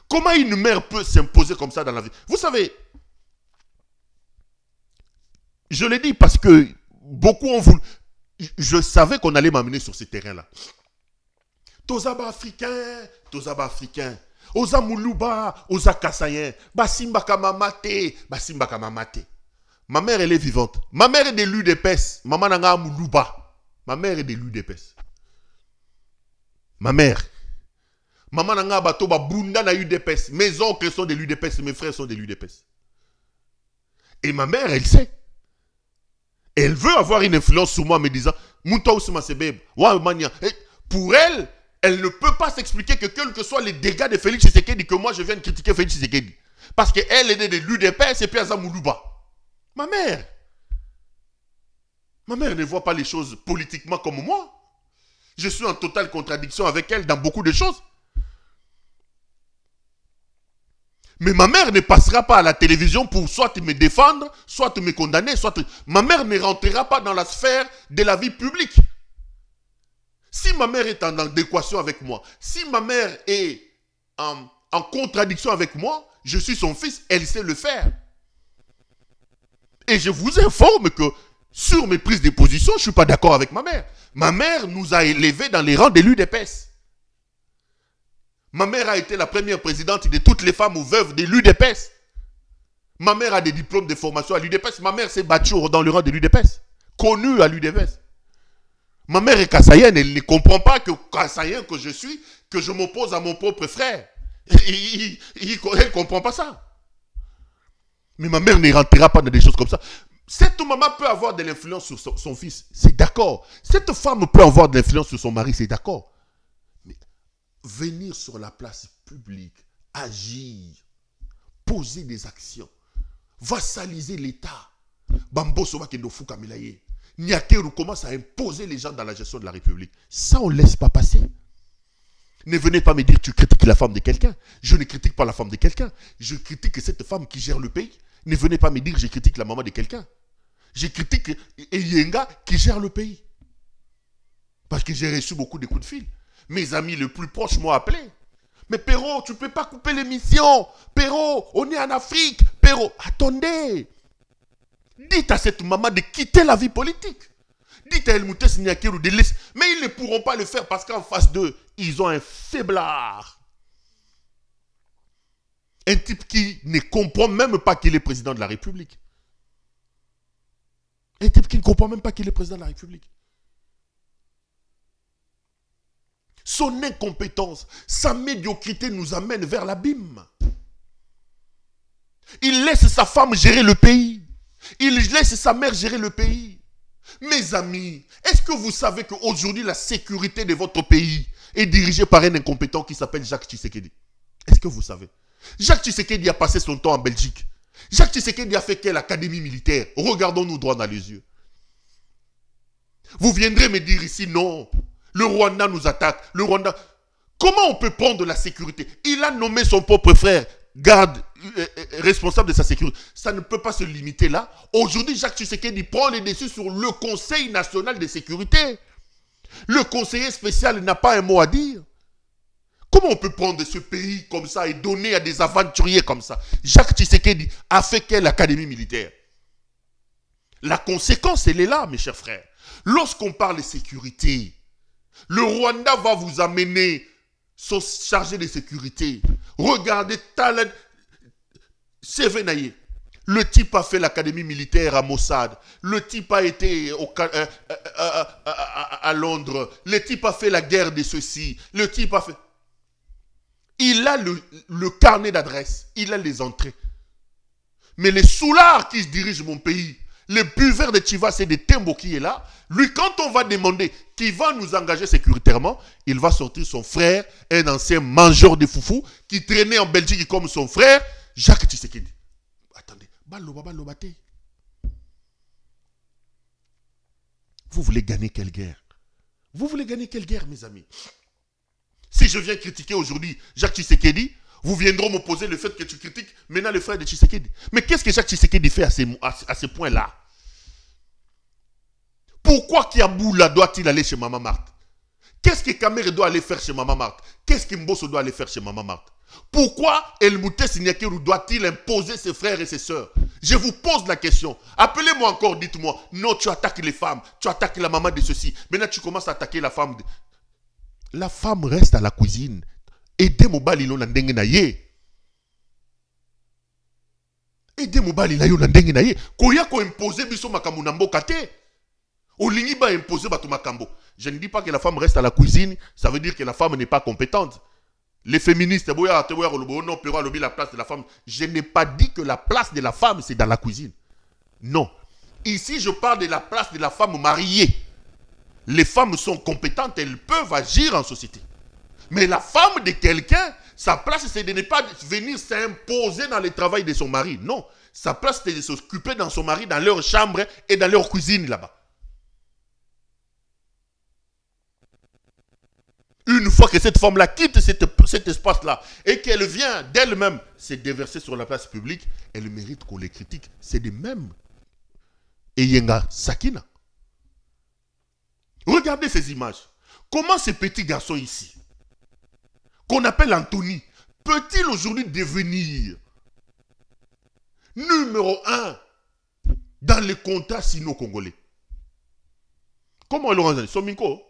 Comment une mère peut s'imposer comme ça dans la vie? Vous savez, je l'ai dit parce que beaucoup ont voulu. Je savais qu'on allait m'amener sur ce terrain-là. Tozaba africain. Oza Moulouba, Oza Kassayen, Basimba Kamamate. Ma mère, elle est vivante. Ma mère est de l'UDPS. Maman Nanga Moulouba. Ma mère est de l'UDPS. Ma mère. Maman Nanga Batoba Bunda na UDPS. Mes oncles sont de l'UDPS, mes frères sont de l'UDPS. Et ma mère, elle sait. Elle veut avoir une influence sur moi en me disant, Mouta Ousma Sebeb, pour elle, elle ne peut pas s'expliquer que quels que soient les dégâts de Félix Tshisekedi, que moi je vienne critiquer Félix Tshisekedi. Parce qu'elle est de l'UDPS et puis Aza Moulouba. Ma mère ne voit pas les choses politiquement comme moi. Je suis en totale contradiction avec elle dans beaucoup de choses. Mais ma mère ne passera pas à la télévision pour soit me défendre, soit me condamner, soit... Ma mère ne rentrera pas dans la sphère de la vie publique. Si ma mère est en adéquation avec moi, si ma mère est en contradiction avec moi, je suis son fils, elle sait le faire. Et je vous informe que sur mes prises de position, je ne suis pas d'accord avec ma mère. Ma mère nous a élevés dans les rangs de l'UDPS. Ma mère a été la première présidente de toutes les femmes ou veuves de l'UDPS. Ma mère a des diplômes de formation à l'UDPS. Ma mère s'est battue dans le rang de l'UDPS. Connue à l'UDPS. Ma mère est Kassayen, elle ne comprend pas que Kassayen que je suis, que je m'oppose à mon propre frère. Elle ne comprend pas ça. Mais ma mère ne rentrera pas dans des choses comme ça. Cette maman peut avoir de l'influence sur son fils, c'est d'accord. Cette femme peut avoir de l'influence sur son mari, c'est d'accord. Mais venir sur la place publique, agir, poser des actions, vassaliser l'État. Bambo Soba Kendo Fouka Milaye. Nyakeru commence à imposer les gens dans la gestion de la République. Ça, on ne laisse pas passer. Ne venez pas me dire que tu critiques la femme de quelqu'un. Je ne critique pas la femme de quelqu'un. Je critique cette femme qui gère le pays. Ne venez pas me dire que je critique la maman de quelqu'un. Je critique Yenga qui gère le pays. Parce que j'ai reçu beaucoup de coups de fil. Mes amis les plus proches m'ont appelé. Mais Perrault, tu ne peux pas couper l'émission. Perrault, on est en Afrique. Perrault, attendez. Dites à cette maman de quitter la vie politique. Dites à El Moutessi Nyakeru de laisser. Mais ils ne pourront pas le faire parce qu'en face d'eux, ils ont un faiblard. Un type qui ne comprend même pas qu'il est président de la République. Un type qui ne comprend même pas qu'il est président de la République. Son incompétence, sa médiocrité nous amène vers l'abîme. Il laisse sa femme gérer le pays. Il laisse sa mère gérer le pays. Mes amis, est-ce que vous savez qu'aujourd'hui la sécurité de votre pays est dirigée par un incompétent qui s'appelle Jacques Tshisekedi? Est-ce que vous savez? Jacques Tshisekedi a passé son temps en Belgique. Jacques Tshisekedi a fait quelle académie militaire? Regardons-nous droit dans les yeux. Vous viendrez me dire ici, non, le Rwanda nous attaque. Le Rwanda... Comment on peut prendre la sécurité? Il a nommé son propre frère garde responsable de sa sécurité. Ça ne peut pas se limiter là. Aujourd'hui, Jacques Tshisekedi prend les dessus sur le Conseil national de sécurité. Le conseiller spécial n'a pas un mot à dire. Comment on peut prendre ce pays comme ça et donner à des aventuriers comme ça? Jacques Tshisekedi a fait quelle académie militaire? La conséquence, elle est là, mes chers frères. Lorsqu'on parle de sécurité, le Rwanda va vous amener son chargé de sécurité. Regardez Talent Sevenaye. Le type a fait l'académie militaire à Mossad. Le type a été à Londres. Le type a fait la guerre de ceci. Le type a fait... Il a le carnet d'adresse. Il a les entrées. Mais les soulards qui dirigent mon pays, Le buveur de Chivas, c'est de Tembo qui est là. Lui, quand on va demander qui va nous engager sécuritairement, il va sortir son frère, un ancien mangeur de foufou, qui traînait en Belgique comme son frère, Jacques Tshisekedi. Attendez, vous voulez gagner quelle guerre? Vous voulez gagner quelle guerre, mes amis? Si je viens critiquer aujourd'hui Jacques Tshisekedi, vous viendrez m'opposer le fait que tu critiques maintenant le frère de Tshisekedi. Mais qu'est-ce que Jacques Tshisekedi fait à ce point-là? Pourquoi Kiaboula doit-il aller chez Maman Marthe? Qu'est-ce que Kamere doit aller faire chez Maman Marthe? Qu'est-ce que Mbosso doit aller faire chez Maman Marthe? Pourquoi Elmouté Signakeru doit-il imposer ses frères et ses sœurs? Je vous pose la question. Appelez-moi encore, dites-moi. Non, tu attaques les femmes. Tu attaques la maman de ceci. Maintenant, tu commences à attaquer la femme. La femme reste à la cuisine. Aidez Mobali lo nandenge na ye. Aidez Mobali la yo nandenge na ye. Koya ko imposer biso makambo na mboka te. Olingi ba imposer bato makambo. Je ne dis pas que la femme reste à la cuisine, ça veut dire que la femme n'est pas compétente. Les féministes, non, la place de la femme. Je n'ai pas dit que la place de la femme, c'est dans la cuisine. Non. Ici, je parle de la place de la femme mariée. Les femmes sont compétentes, elles peuvent agir en société. Mais la femme de quelqu'un, sa place, c'est de ne pas venir s'imposer dans le travail de son mari. Non. Sa place, c'est de s'occuper dans son mari, dans leur chambre et dans leur cuisine là-bas. Une fois que cette femme-là quitte cet espace-là et qu'elle vient d'elle-même se déverser sur la place publique, elle mérite qu'on les critique. C'est de même. Et Yenga Sakina. Regardez ces images. Comment ce petit garçon ici, qu'on appelle Anthony, peut-il aujourd'hui devenir numéro 1 dans les contrats sino-congolais? Comment il aura Sominko?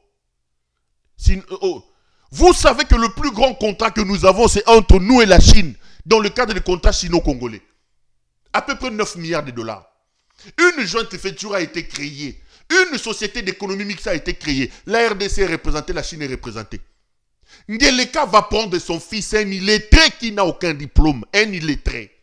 Vous savez que le plus grand contrat que nous avons, c'est entre nous et la Chine, dans le cadre des contrats sino-congolais. À peu près 9 milliards de dollars. Une jointe venture a été créée. Une société d'économie mixte a été créée. La RDC est représentée, la Chine est représentée. Ngeleka va prendre son fils, un illettré qui n'a aucun diplôme. Un illettré.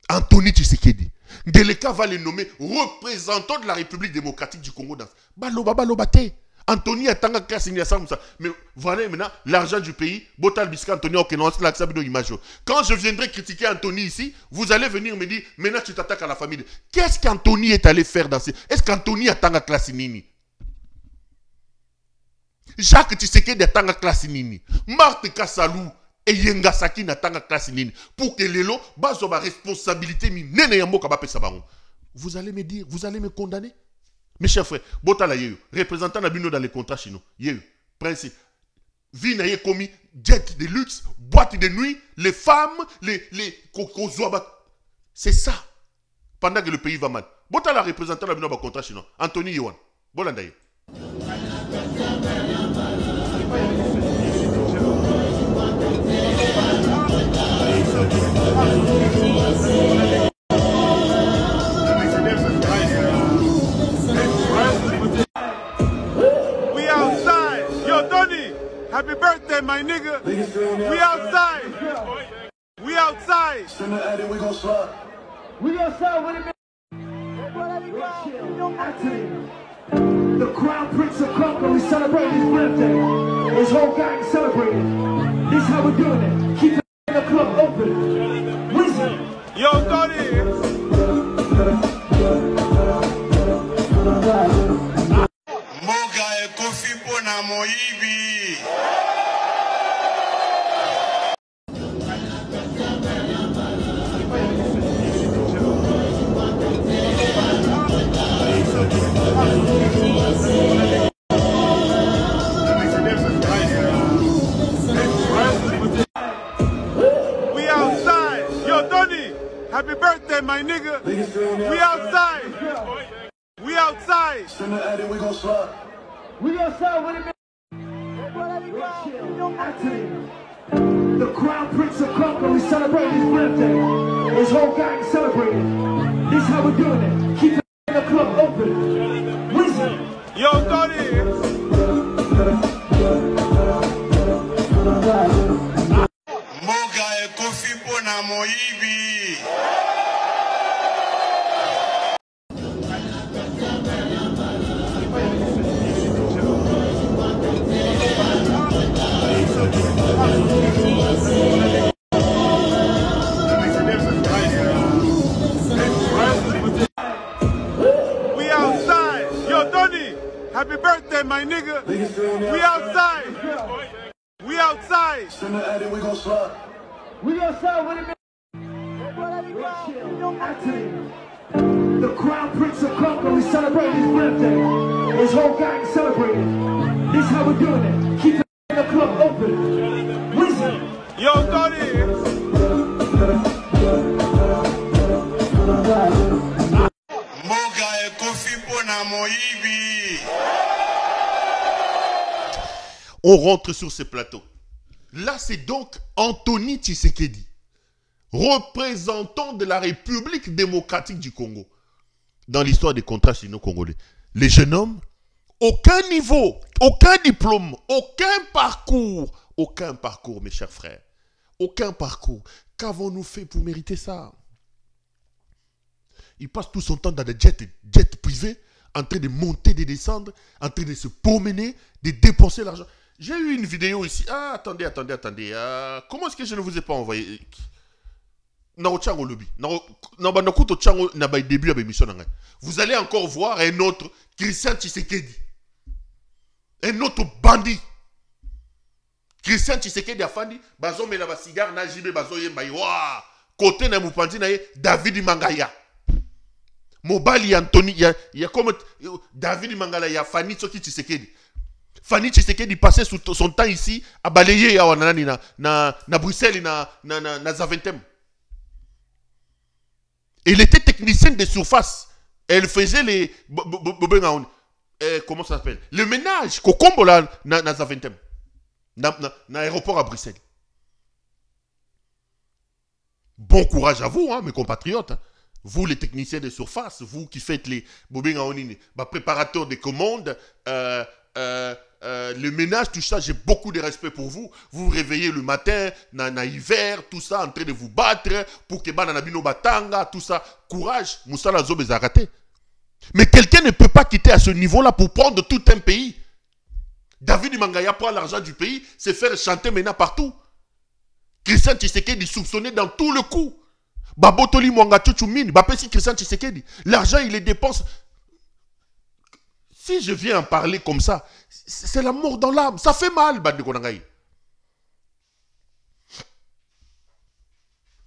Anthony Tshisekedi. Ngeleka va le nommer représentant de la République démocratique du Congo. Balobate. Anthony Atanga Kassini ça. Mais voilà maintenant l'argent du pays. Botal Biska Anthony quand je viendrai critiquer Anthony ici, vous allez venir me dire maintenant tu t'attaques à la famille. Qu'est-ce qu'Anthony est allé faire dans ces... Est-ce qu'Anthony Atanga Klassinini? Jacques Tshisekedi Atanga Klassinini. Marthe Kassalou et Yenga Saki Natanga Klassinini. Pour que Lelo baso ba responsabilité mi nene yambo kaba pesa bango. Vous allez me dire, vous allez me condamner? Mes chers frères, Botala Yeyu, représentant Nabino dans les contrats chinois, Yeyu, principe, vie n'a commis, jet de luxe, boîte de nuit, les femmes, les c'est ça. Pendant que le pays va mal. Botala représentant Nabino dans les contrats chinois, Anthony Yohan, Bolandaye. Happy birthday, my nigga. We outside. We outside. We gon' slide. We gon' slide with it. The Crown Prince of Congo is celebrating his birthday. His whole gang celebrating. This is how we're doing it. Keep the club open. Wizard. Yo, Tony. Moga e kofi pona moibi. We outside. Yo, Tony. Happy birthday, my nigga. We outside. We outside. We gon' slide. We gon' slide with it. The Crown Prince of Congo is celebrating his birthday. His whole gang celebrating. This is how we're doing it. Keep the club open. Wizard. Yo, Tony. Moga e kofi pona moibi. Send the edit, we gon' slide. We gon' slide with it. Anthony, the Crown Prince of Congo is celebrating his birthday. His whole gang celebrating. This is how we're doing it. Keep the club open. Wizzy. Yo, Tony. Moga e kofi pona moyibi. On rentre sur ce plateau. Là, c'est donc Anthony Tshisekedi, représentant de la République démocratique du Congo dans l'histoire des contrats sino-congolais. Les jeunes hommes, aucun niveau, aucun diplôme, aucun parcours, mes chers frères. Aucun parcours. Qu'avons-nous fait pour mériter ça? Il passe tout son temps dans des jets privés, en train de monter, de descendre, en train de se promener, de dépenser l'argent. J'ai eu une vidéo ici. Ah, attendez. Comment est-ce que je ne vous ai pas envoyé? Vous allez encore voir un autre Christian Tshisekedi. Un autre bandit. Christian Tshisekedi a fandi. Bazo mena ba cigare na jibe bazo yemba. Wa côté na mupandi na David Mangaya. Mobali Anthony, il y a comme David Mangala, il y a Fanny Tshisekedi. Fanny Tshisekedi passait son temps ici à balayer na Bruxelles, na Zaventem. Elle était technicienne de surface. Elle faisait les... comment ça s'appelle? Le ménage, Kokombo là, na Zaventem. Na aéroport à Bruxelles. Bon courage à vous, hein, mes compatriotes. Hein. Vous, les techniciens de surface, vous qui faites les préparateurs de commandes, le ménage, tout ça, j'ai beaucoup de respect pour vous. Vous vous réveillez le matin, na hiver, tout ça, en train de vous battre pour que bananabino batanga, tout ça. Courage, Moussala Zob est raté. Mais quelqu'un ne peut pas quitter à ce niveau-là pour prendre tout un pays. David Mangaya prend l'argent du pays, se faire chanter maintenant partout. Christian Tshisekedi soupçonné dans tout le coup. Babotoli Mwanga Tchouchoumine, Bapesi Christian Tshisekedi. L'argent, il les dépense. Si je viens en parler comme ça, c'est la mort dans l'âme. Ça fait mal, Bande Konangaï.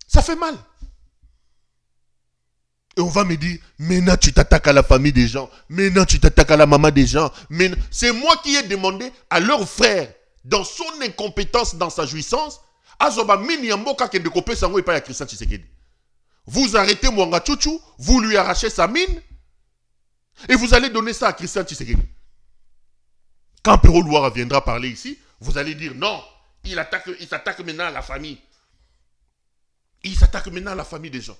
Ça fait mal. Et on va me dire, maintenant tu t'attaques à la famille des gens. Maintenant tu t'attaques à la maman des gens. C'est moi qui ai demandé à leur frère, dans son incompétence, dans sa jouissance, Azoba Mini Yamboka qui est découpé sango et pas à Christian Tshisekedi. Vous arrêtez Mwanga Tchouchou, vous lui arrachez sa mine, et vous allez donner ça à Christian Tshisekedi. Quand Perrault Louara viendra parler ici, vous allez dire non, il s'attaque maintenant à la famille. Il s'attaque maintenant à la famille des gens.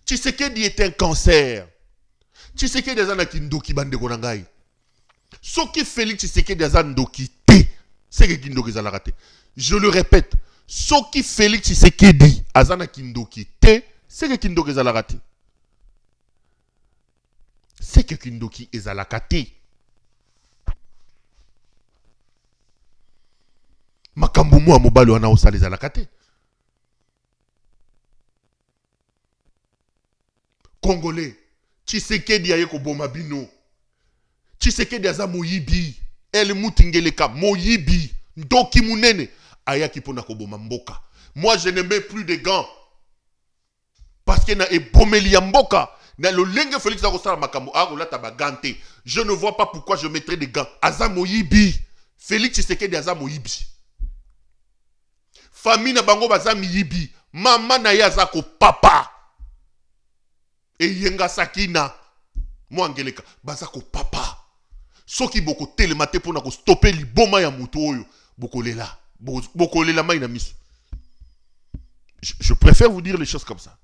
Tshisekedi est un cancer. Tshisekedi est un kindoki bande konangai. Ce qui Félix Tshisekedi est un ndoki té, c'est que kindoki za la raté. Je le répète, ce qui Félix Tshisekedi est un kindoki té, c'est que kindoki za la raté. C'est que kindoki est à la raté. Makambo mwa mobalo ana osala za la raté. Congolais, Tshisekedi aye ko boma bino. Tshisekedi aza moyibi. El mutingeleka moyibi. Ndoki munene ayaki pona ko boma mboka. Moi je ne mets plus de gants. Parce que na ebomeli ya mboka. Na lo lenge Félix akosala makambo akolata ba gante. Je ne vois pas pourquoi je mettrais des gants. Aza moyibi. Félix Tshisekedi aza moyibi. Famille na bango baza miyibi. Mama na ye aza ko papa. Et yenga sakina mwangeleka bazako papa soki boko telemate pona ko stopper liboma ya muto oyo bokolela mai na miso. Je préfère vous dire les choses comme ça.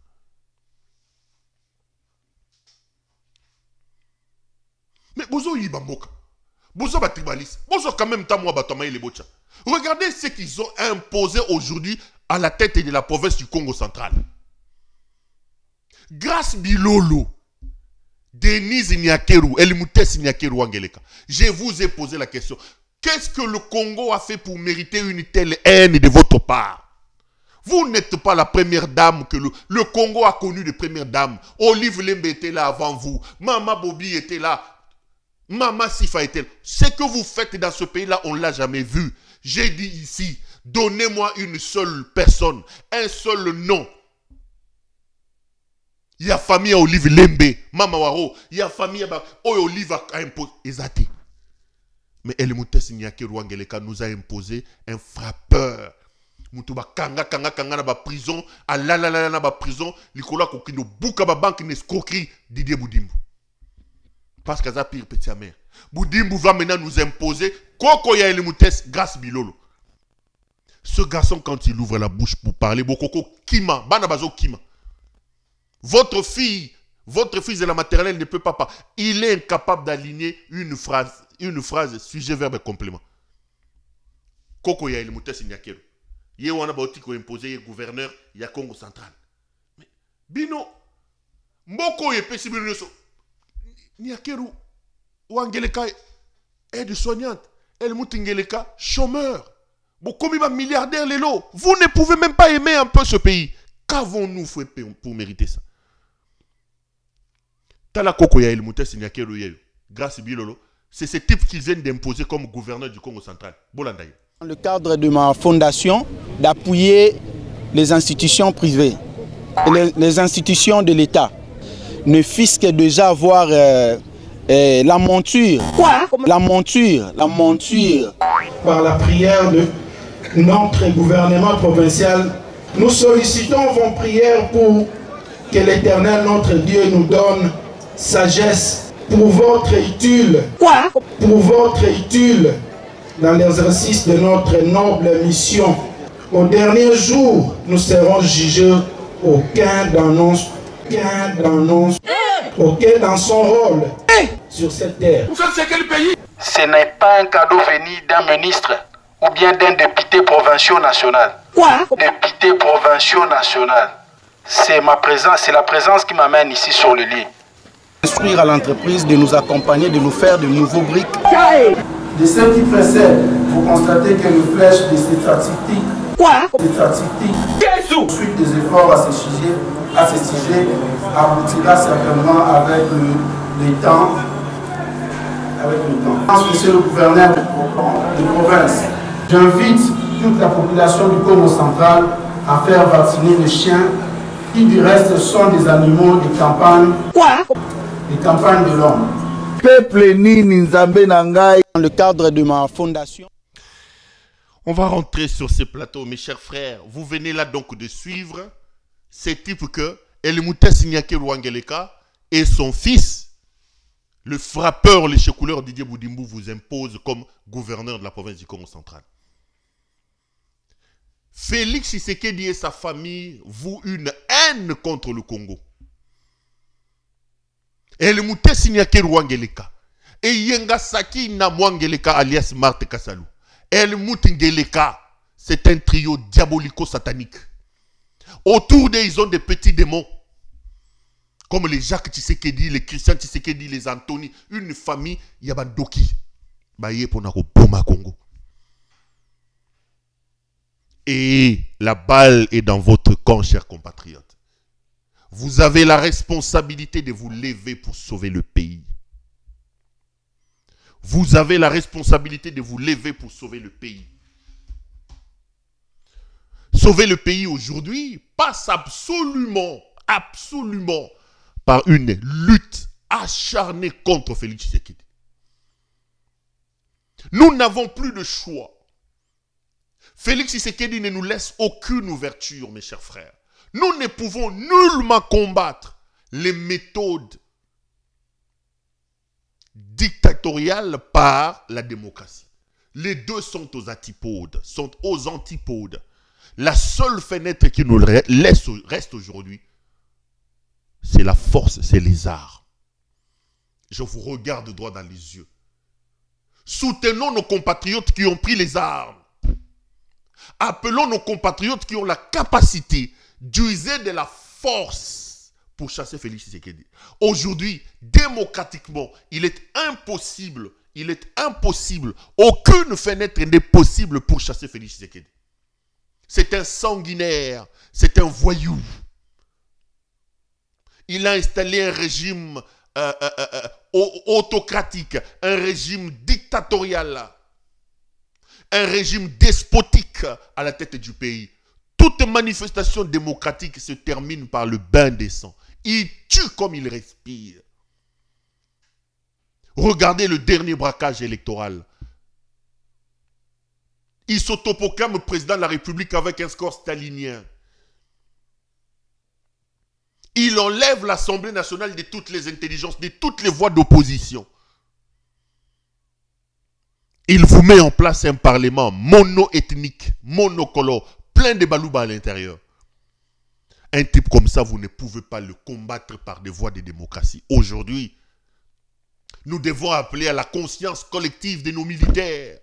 Mais bozo yiba mboka bozo ba tribaliste bozo quand même ta moi batoma les bocha. Regardez ce qu'ils ont imposé aujourd'hui à la tête de la province du Congo central. Grâce Bilolo, Denise Nyakeru, Elmutes Nyakeru Angeleka, je vous ai posé la question. Qu'est-ce que le Congo a fait pour mériter une telle haine de votre part? Vous n'êtes pas la première dame que le Congo a connu de première dame. Olive Lembe était là avant vous. Mama Bobby était là. Maman Sifa est-elle. Ce que vous faites dans ce pays-là, on ne l'a jamais vu. J'ai dit ici, donnez-moi une seule personne, un seul nom. Il y a famille à Olive Lembe, Mama Waro, il y a famille à Olive a imposé. Exactement. Mais El Moutès Nyake Rwangeleka nous a imposé un frappeur. Moutuba kanga na ba prison, alalala na ba prison, likola kokino buka ba banque n'escroquerie Didier Boudimbu. Parce que ça pire petit mère. Boudimbu va maintenant nous imposer Koko ya El Moutès grâce Bilolo. Ce garçon quand il ouvre la bouche pour parler, Bokoko Kima, Banabazo Kima. Votre fils de la maternelle ne peut pas parler. Il est incapable d'aligner une phrase, sujet, verbe, complément. Koko ya El Moutès Nyakero. Yé wana bauti ko imposé gouverneur ya Congo central. Mais bino mboko ye pesi bino so Nyakero wangeleka aide-soignante, El Moutingeleka chômeur. Bokomi ba milliardaire lelo. Vous ne pouvez même pas aimer un peu ce pays. Qu'avons-nous fait pour mériter ça? Tala Koko ya El Moutès Nyakero yelo. Grâce Bilolo, c'est ce type qu'ils viennent d'imposer comme gouverneur du Congo central. Bolandaye. Dans le cadre de ma fondation, d'appuyer les institutions privées et les institutions de l'État. Ne fût-ce que déjà avoir la monture. Quoi? La monture. Par la prière de notre gouvernement provincial, nous sollicitons vos prières pour que l'Éternel, notre Dieu, nous donne sagesse pour votre utile. Quoi? Pour votre utile dans l'exercice de notre noble mission. Au dernier jour, nous serons jugés aucun dans son rôle sur cette terre. Ce n'est pas un cadeau venu d'un ministre ou bien d'un député provincial national. Quoi? Député provincial national. C'est ma présence, c'est la présence qui m'amène ici sur le lit. Instruire à l'entreprise de nous accompagner, de nous faire de nouveaux briques. De ce qui précède, vous constatez que le flèche de cette statistique, suite des efforts à ce sujet aboutira certainement avec le temps. Monsieur le gouverneur de province, j'invite toute la population du Congo central à faire vacciner les chiens qui du reste sont des animaux de campagne, des campagnes de l'homme. Dans le cadre de ma fondation. On va rentrer sur ce plateau, mes chers frères. Vous venez là donc de suivre ces types que El Moutès Nyake Rwangeleka et son fils, le frappeur, le checouleur Didier Boudimbu, vous impose comme gouverneur de la province du Congo central. Félix Tshisekedi et sa famille vouent une haine contre le Congo. El Moutès Nyake Rwangeleka et Yenga Saki Namwangeleka alias Marthe Kassalou. El Moutingeleka, c'est un trio diabolico-satanique. Autour d'eux, ils ont des petits démons. Comme les Jacques Tshisekedi, les Christian Tshisekedi, les Anthony. Une famille, Yabandoki. Baye Ponako Boma Congo. Et la balle est dans votre camp, chers compatriotes. Vous avez la responsabilité de vous lever pour sauver le pays. Vous avez la responsabilité de vous lever pour sauver le pays. Sauver le pays aujourd'hui passe absolument par une lutte acharnée contre Félix Tshisekedi. Nous n'avons plus de choix. Félix Tshisekedi ne nous laisse aucune ouverture, mes chers frères. Nous ne pouvons nullement combattre les méthodes dictatoriales par la démocratie. Les deux sont aux antipodes, La seule fenêtre qui nous reste aujourd'hui, c'est la force, c'est les arts. Je vous regarde droit dans les yeux. Soutenons nos compatriotes qui ont pris les armes. Appelons nos compatriotes qui ont la capacité d'user de la force pour chasser Félix Tshisekedi. Aujourd'hui, démocratiquement, il est impossible, aucune fenêtre n'est possible pour chasser Félix Tshisekedi. C'est un sanguinaire, c'est un voyou. Il a installé un régime autocratique, un régime dictatorial, un régime despotique à la tête du pays. Toute manifestation démocratique se termine par le bain de sang. Il tue comme il respire. Regardez le dernier braquage électoral. Il s'autoproclame président de la République avec un score stalinien. Il enlève l'Assemblée nationale de toutes les intelligences, de toutes les voix d'opposition. Il vous met en place un parlement mono-ethnique, monocolore, plein de balouba à l'intérieur. Un type comme ça, vous ne pouvez pas le combattre par des voies de démocratie. Aujourd'hui, nous devons appeler à la conscience collective de nos militaires.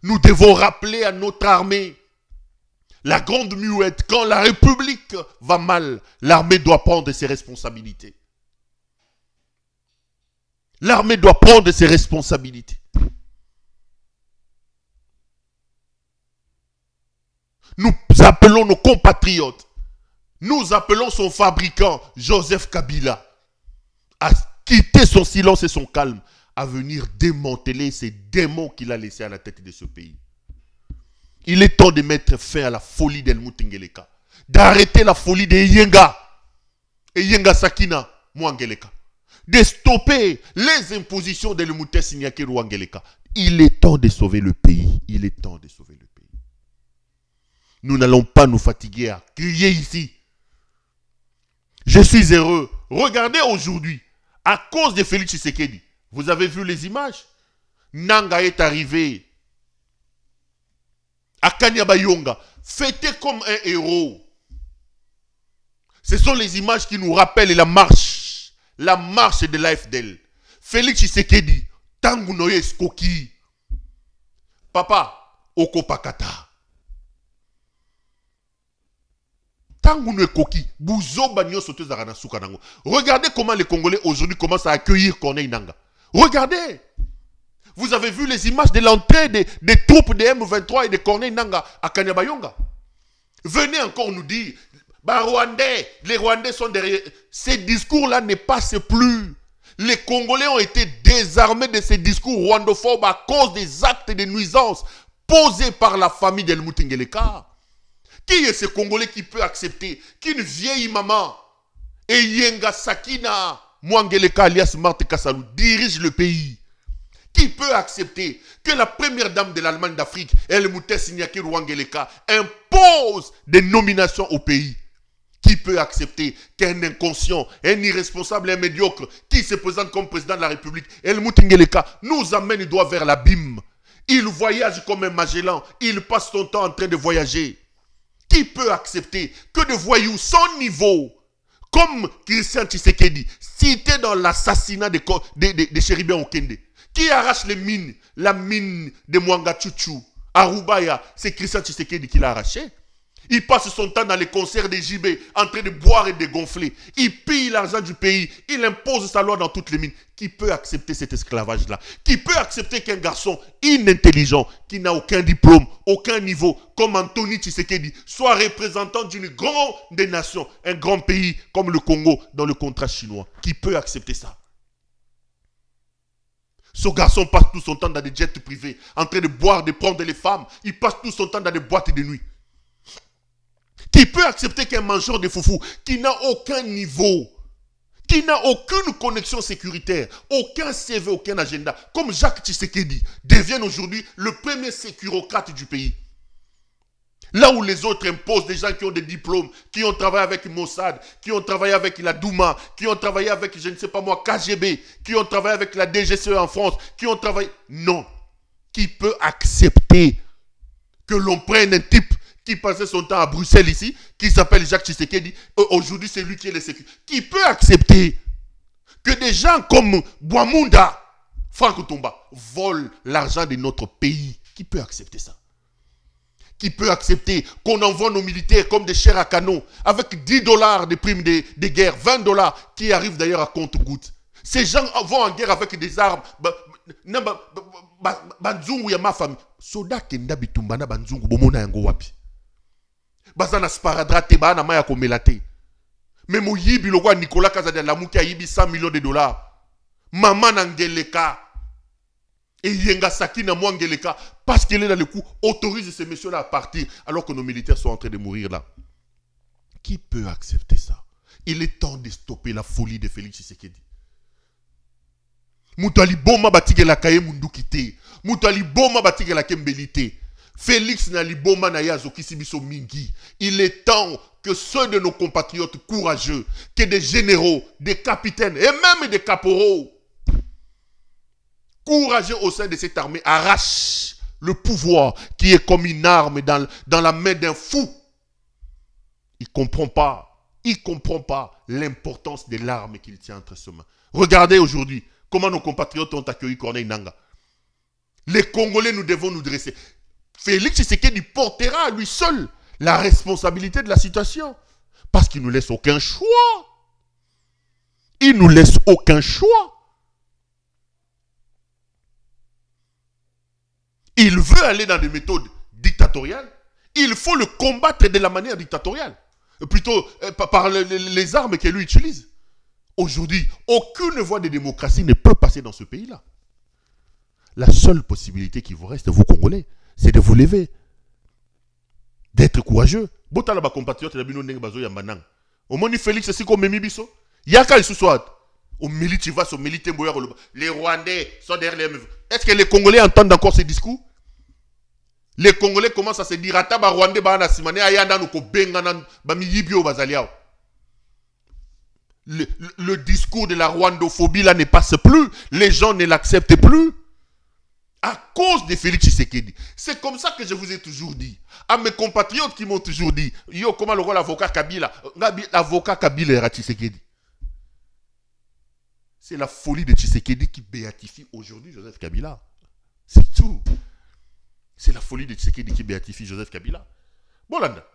Nous devons rappeler à notre armée la grande muette. Quand la République va mal, l'armée doit prendre ses responsabilités. L'armée doit prendre ses responsabilités. Nous appelons nos compatriotes, nous appelons son fabricant, Joseph Kabila, à quitter son silence et son calme, à venir démanteler ces démons qu'il a laissés à la tête de ce pays. Il est temps de mettre fin à la folie d'Helmut Ngeleka, d'arrêter la folie de Yenga et Yenga Sakina Mwangeleka, de stopper les impositions d'Helmut Signakeru Ngeleka. Il est temps de sauver le pays. Il est temps de sauver le pays. Nous n'allons pas nous fatiguer à crier ici. Je suis heureux. Regardez aujourd'hui, à cause de Félix Tshisekedi, vous avez vu les images? Nanga est arrivé à Kanyabayonga, fêté comme un héros. Ce sont les images qui nous rappellent la marche de l'AFDL. Félix Tshisekedi, Tangu Noye Skoki, Papa, Okopakata. Regardez comment les Congolais aujourd'hui commencent à accueillir Corneille Nangaa. Regardez. Vous avez vu les images de l'entrée des troupes de M23 et de Corneille Nangaa à Kanyabayonga. Venez encore nous dire, les Rwandais sont derrière. Ces discours-là ne passent plus. Les Congolais ont été désarmés de ces discours rwandophobes à cause des actes de nuisance posés par la famille d'Helmut Ngeleka. Qui est ce Congolais qui peut accepter qu'une vieille maman et Yenga Sakina Mwangeleka alias Marthe Kassalou dirige le pays? Qui peut accepter que la première dame de l'Allemagne d'Afrique, Helmut Signakeru Ngeleka, impose des nominations au pays? Qui peut accepter qu'un inconscient, un irresponsable, un médiocre qui se présente comme président de la République, Helmut Ngeleka, nous amène droit vers l'abîme? Il voyage comme un Magellan, il passe son temps en train de voyager. Qui peut accepter que des voyous sans niveau, comme Christian Tshisekedi, cité dans l'assassinat de Chéribien Okende, qui arrache les mines, la mine de Mwanga Chuchu, à Rubaya, c'est Christian Tshisekedi qui l'a arraché. Il passe son temps dans les concerts des JB, en train de boire et de gonfler. Il pille l'argent du pays, il impose sa loi dans toutes les mines. Qui peut accepter cet esclavage-là? Qui peut accepter qu'un garçon inintelligent, qui n'a aucun diplôme, aucun niveau, comme Anthony Tshisekedi, soit représentant d'une grande nation, un grand pays comme le Congo, dans le contrat chinois? Qui peut accepter ça? Ce garçon passe tout son temps dans des jets privés, en train de boire, de prendre les femmes. Il passe tout son temps dans des boîtes de nuit. Qui peut accepter qu'un mangeur de foufou, qui n'a aucun niveau, qui n'a aucune connexion sécuritaire, aucun CV, aucun agenda, comme Jacques Tshisekedi, devienne aujourd'hui le premier sécurocrate du pays? Là où les autres imposent des gens qui ont des diplômes, qui ont travaillé avec Mossad, qui ont travaillé avec la Douma, qui ont travaillé avec, je ne sais pas moi, KGB, qui ont travaillé avec la DGCE en France, qui ont travaillé... Non. Qui peut accepter que l'on prenne un type qui passait son temps à Bruxelles ici, qui s'appelle Jacques Tshisekedi, aujourd'hui c'est lui qui est le sécurité? Qui peut accepter que des gens comme Bouamunda, Franck Tomba, volent l'argent de notre pays? Qui peut accepter ça? Qui peut accepter qu'on envoie nos militaires comme des chairs à canon avec $10 de primes de guerre, $20 qui arrivent d'ailleurs à compte-gouttes? Ces gens vont en guerre avec des armes. Banzungu ya ma famille. Soda kenda bitumba na banzungu bomona yango wapi? Bazana sparadrate ba na maya komelate. Mais mon yibi le roi Nicolas Kazadi la mouki a yibi 100 millions de dollars. Maman Nangeleka. Et Yenga Sakina Mwangeleka. Parce qu'elle est dans le coup, autorise ces messieurs-là à partir alors que nos militaires sont en train de mourir là. Qui peut accepter ça? Il est temps de stopper la folie de Félix Tshisekedi. Moutali Boma batige la kaye mundu kite. Moutali Boma batige la kembelite. Félix Naliboma Nayazo Kisibiso Mingi. Il est temps que ceux de nos compatriotes courageux, que des généraux, des capitaines et même des caporaux, courageux au sein de cette armée, arrachent le pouvoir qui est comme une arme dans la main d'un fou. Il ne comprend pas l'importance de l'arme qu'il tient entre ses mains. Regardez aujourd'hui comment nos compatriotes ont accueilli Corneille Nangaa. Les Congolais, nous devons nous dresser. Félix Tshisekedi portera à lui seul la responsabilité de la situation. Parce qu'il ne nous laisse aucun choix. Il ne nous laisse aucun choix. Il veut aller dans des méthodes dictatoriales. Il faut le combattre de la manière dictatoriale. Plutôt par les armes que lui utilise. Aujourd'hui, aucune voie de démocratie ne peut passer dans ce pays-là. La seule possibilité qui vous reste, vous Congolais, c'est de vous lever. D'être courageux. Botala ba compatriote na bino ndenge bazo yambanang. Omoni Félix c'est comme Memibiso. Yaka il soit. Au militaire va au militaire boya ko les Rwandais sont derrière les. Est-ce que les Congolais entendent encore ces discours? Les Congolais commencent à se dire ata ba Rwandais ba na simane ayanda no ko benga na ba miyibio bazaliao. Le discours de la rwandophobie là ne passe plus. Les gens ne l'acceptent plus. À cause de Félix Tshisekedi. C'est comme ça que je vous ai toujours dit. À mes compatriotes qui m'ont toujours dit, yo, comment le rôle l'avocat Kabila? L'avocat Kabila est Tshisekedi. C'est la folie de Tshisekedi qui béatifie aujourd'hui Joseph Kabila. C'est tout. C'est la folie de Tshisekedi qui béatifie Joseph Kabila. Bolanda.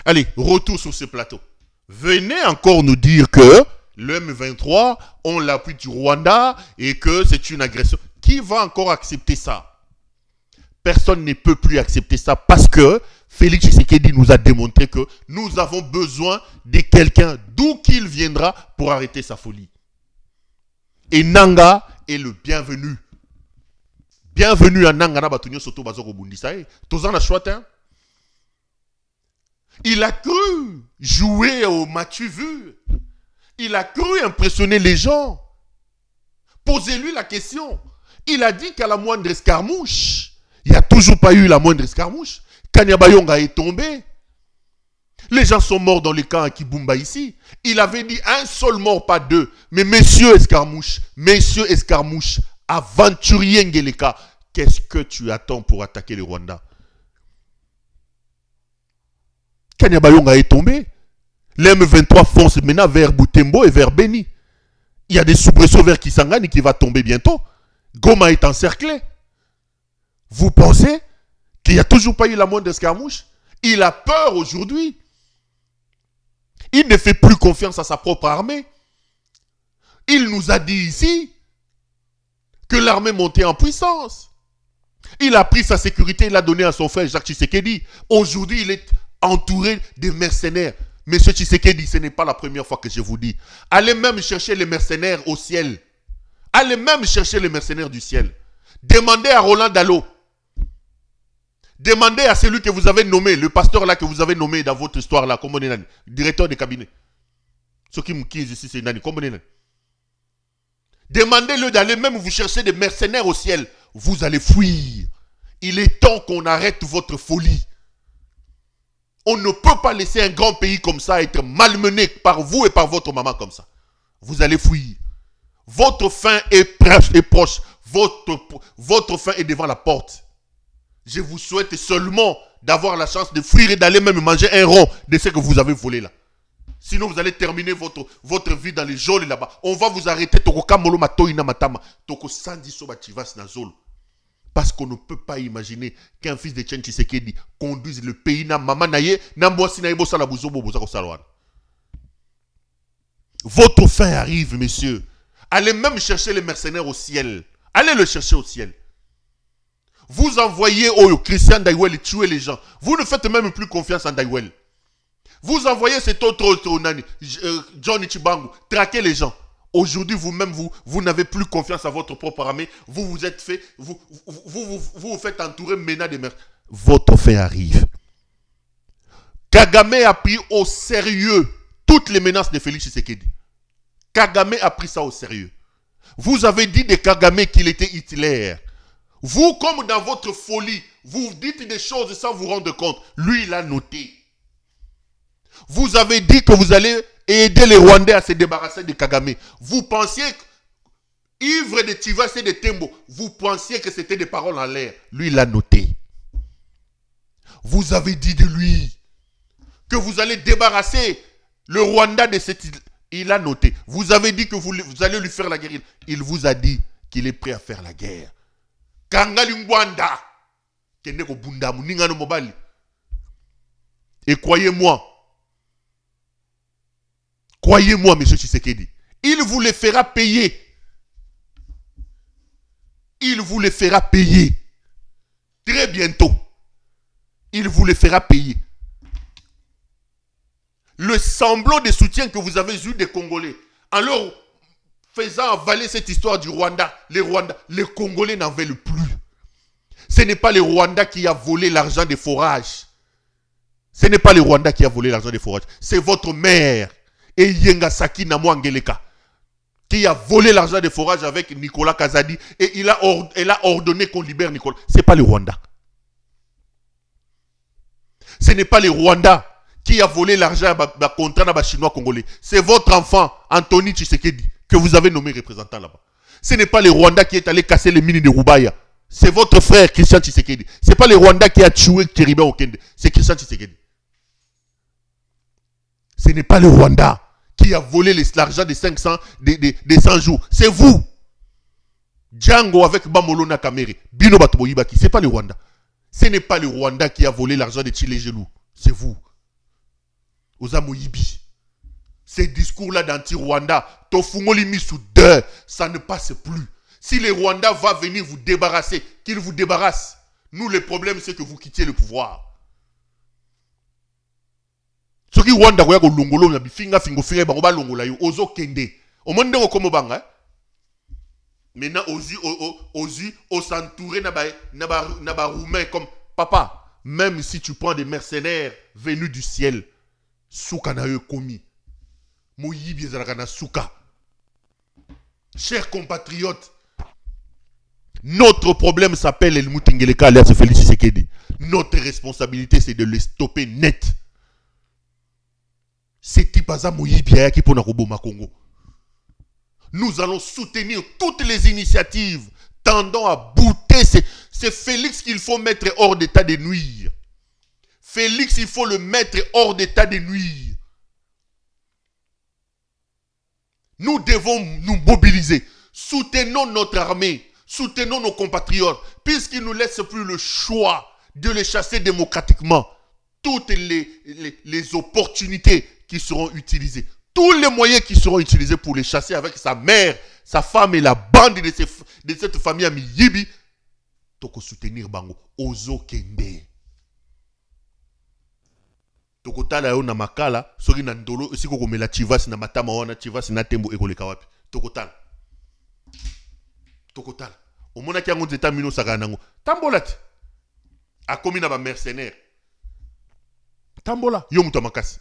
Allez, retour sur ce plateau. Venez encore nous dire que le M23, on l'appuie du Rwanda et que c'est une agression. Qui va encore accepter ça? Personne ne peut plus accepter ça parce que Félix Tshisekedi nous a démontré que nous avons besoin de quelqu'un d'où qu'il viendra pour arrêter sa folie. Et Nangaa est le bienvenu. Bienvenue à Nangaa na batunyo soto bazoko bundisae. Tozana chouatin. Il a cru jouer au match vu. Il a cru impressionner les gens. Posez-lui la question. Il a dit qu'à la moindre escarmouche, il n'y a toujours pas eu la moindre escarmouche. Kanyabayonga est tombé. Les gens sont morts dans les camps à Kibumba ici. Il avait dit un seul mort, pas deux. Mais messieurs escarmouches, aventuriers Ngeleka, qu'est-ce que tu attends pour attaquer le Rwanda? Kanyabayonga est tombé. L'M23 fonce maintenant vers Butembo et vers Beni. Il y a des soubresauts vers Kisangani qui va tomber bientôt. Goma est encerclé. Vous pensez qu'il n'y a toujours pas eu la moindre escarmouche? Il a peur aujourd'hui. Il ne fait plus confiance à sa propre armée. Il nous a dit ici que l'armée montait en puissance. Il a pris sa sécurité, il l'a donné à son frère Jacques Tshisekedi. Aujourd'hui, il est entouré de mercenaires. Monsieur Tshisekedi, ce n'est pas la première fois que je vous dis. Allez même chercher les mercenaires au ciel. Allez même chercher les mercenaires du ciel. Demandez à Roland Dallot. Demandez à celui que vous avez nommé, le pasteur là que vous avez nommé dans votre histoire là, comme on est directeur de cabinet. Ce qui me quitte ici, c'est Nani, comme on est. Demandez-le d'aller même vous chercher des mercenaires au ciel. Vous allez fuir. Il est temps qu'on arrête votre folie. On ne peut pas laisser un grand pays comme ça être malmené par vous et par votre maman comme ça. Vous allez fuir. Votre fin est proche. Votre fin est devant la porte. Je vous souhaite seulement d'avoir la chance de fuir et d'aller même manger un rond de ce que vous avez volé là. Sinon, vous allez terminer votre vie dans les geôles là-bas. On va vous arrêter. Parce qu'on ne peut pas imaginer qu'un fils de Tchen Tshisekedi conduise le pays na maman naye na mbosi na yebo sala buzobo bozako salwan. Votre fin arrive, messieurs. Allez même chercher les mercenaires au ciel. Allez le chercher au ciel. Vous envoyez au Christian Daiwel tuer les gens. Vous ne faites même plus confiance en Daiwel. Vous envoyez cet autre Johnny Chibangu traquer les gens. Aujourd'hui, vous-même, vous n'avez plus confiance à votre propre armée. Vous vous êtes fait, vous faites entourer maintenant des merdes. Votre fin arrive. Kagame a pris au sérieux toutes les menaces de Félix Tshisekedi. Kagame a pris ça au sérieux. Vous avez dit de Kagame qu'il était Hitler. Vous, comme dans votre folie, vous dites des choses sans vous rendre compte. Lui, il a noté. Vous avez dit que vous allez aider les Rwandais à se débarrasser de Kagame. Vous pensiez, ivre de Tivas et de Tembo, vous pensiez que c'était des paroles en l'air. Lui, il a noté. Vous avez dit de lui que vous allez débarrasser le Rwanda de cette... Il a noté. Vous avez dit que vous allez lui faire la guerre. Il vous a dit qu'il est prêt à faire la guerre. Et croyez-moi, monsieur Tshisekedi, il vous les fera payer. Il vous les fera payer. Très bientôt. Il vous les fera payer. Le semblant de soutien que vous avez eu des Congolais, en leur faisant avaler cette histoire du Rwanda, les Congolais n'en veulent plus. Ce n'est pas le Rwanda qui a volé l'argent des forages. Ce n'est pas le Rwanda qui a volé l'argent des forages. C'est votre mère, et Yengasaki Namwangeleka, qui a volé l'argent des forages avec Nicolas Kazadi, et elle a ordonné qu'on libère Nicolas. Ce n'est pas le Rwanda. Ce n'est pas le Rwanda qui a volé l'argent contre les Chinois congolais. C'est votre enfant, Anthony Tshisekedi, que vous avez nommé représentant là-bas. Ce n'est pas le Rwanda qui est allé casser les mines de Roubaïa. C'est votre frère, Christian Tshisekedi. Ce n'est pas le Rwanda qui a tué Keribe Okende. C'est Christian Tshisekedi. Ce n'est pas le Rwanda qui a volé l'argent des 500, des 100 jours. C'est vous. Django avec Bamolo Nakamere. Bino Batoboyibaki. Ce n'est pas le Rwanda. Ce n'est pas le Rwanda qui a volé l'argent de Chile Gelou. C'est vous. Ozamoyibi. Ces discours-là d'anti-Rwanda, Tofungolimi sous deux, ça ne passe plus. Si le Rwanda va venir vous débarrasser, qu'il vous débarrasse. Nous, le problème, c'est que vous quittiez le pouvoir. Ce qui Rwanda, vous avez longolo, vous avez finga, longola, ozo kende. Au monde de comme banga. Maintenant, aux s'entourer, naba roumain comme papa. Même si tu prends des mercenaires venus du ciel, souka na yo komi. Moyibi ezalaka souka. Chers compatriotes, notre problème s'appelle El Moutingeleka alias Félix Tshisekedi. Notre responsabilité, c'est de le stopper net. C'est Tipaza Mouyibia qui pour Nakoboma Congo. Nous allons soutenir toutes les initiatives tendant à bouter. C'est Félix qu'il faut mettre hors d'état de nuire. Félix, il faut le mettre hors d'état de nuire. Nous devons nous mobiliser. Soutenons notre armée. Soutenons nos compatriotes. Puisqu'ils ne nous laissent plus le choix de les chasser démocratiquement. Toutes les opportunités qui seront utilisés. Tous les moyens qui seront utilisés pour les chasser avec sa mère, sa femme et la bande de cette famille ami Yibi. Toko soutenir bango. Ozo kende. Toko tala yo na makala. Sori na ndolo. Siko komela chivasi na matama wana. Chivasi na tembo ekole kawapi. Toko tala. Toko tala. Omona ki yango nzeta mino saka nango. Tambola te. Akomi na ba mercenaire. Tambola. Yo muta makasi.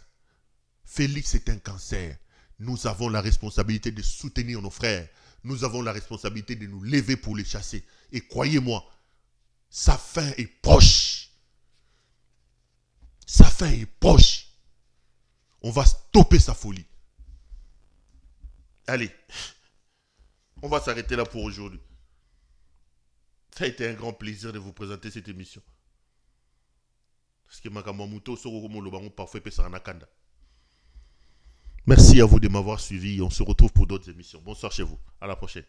Félix est un cancer. Nous avons la responsabilité de soutenir nos frères. Nous avons la responsabilité de nous lever pour les chasser. Et croyez-moi, sa fin est proche. Sa fin est proche. On va stopper sa folie. Allez, on va s'arrêter là pour aujourd'hui. Ça a été un grand plaisir de vous présenter cette émission. Parce que Makamomuto Soromo Lobango parfois peut s'en akanda. Merci à vous de m'avoir suivi. On se retrouve pour d'autres émissions. Bonsoir chez vous. À la prochaine.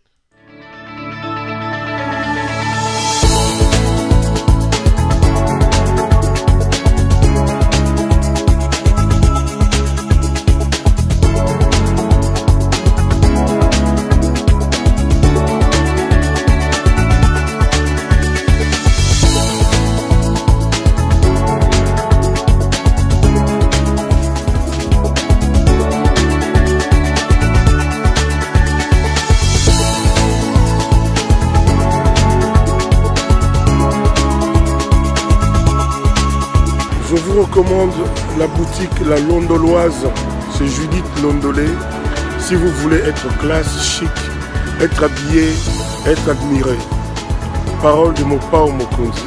Je vous recommande la boutique La Londoloise, c'est Judith Londolé. Si vous voulez être classe, chic, être habillé, être admiré. Parole de mon Pao Mokonzi.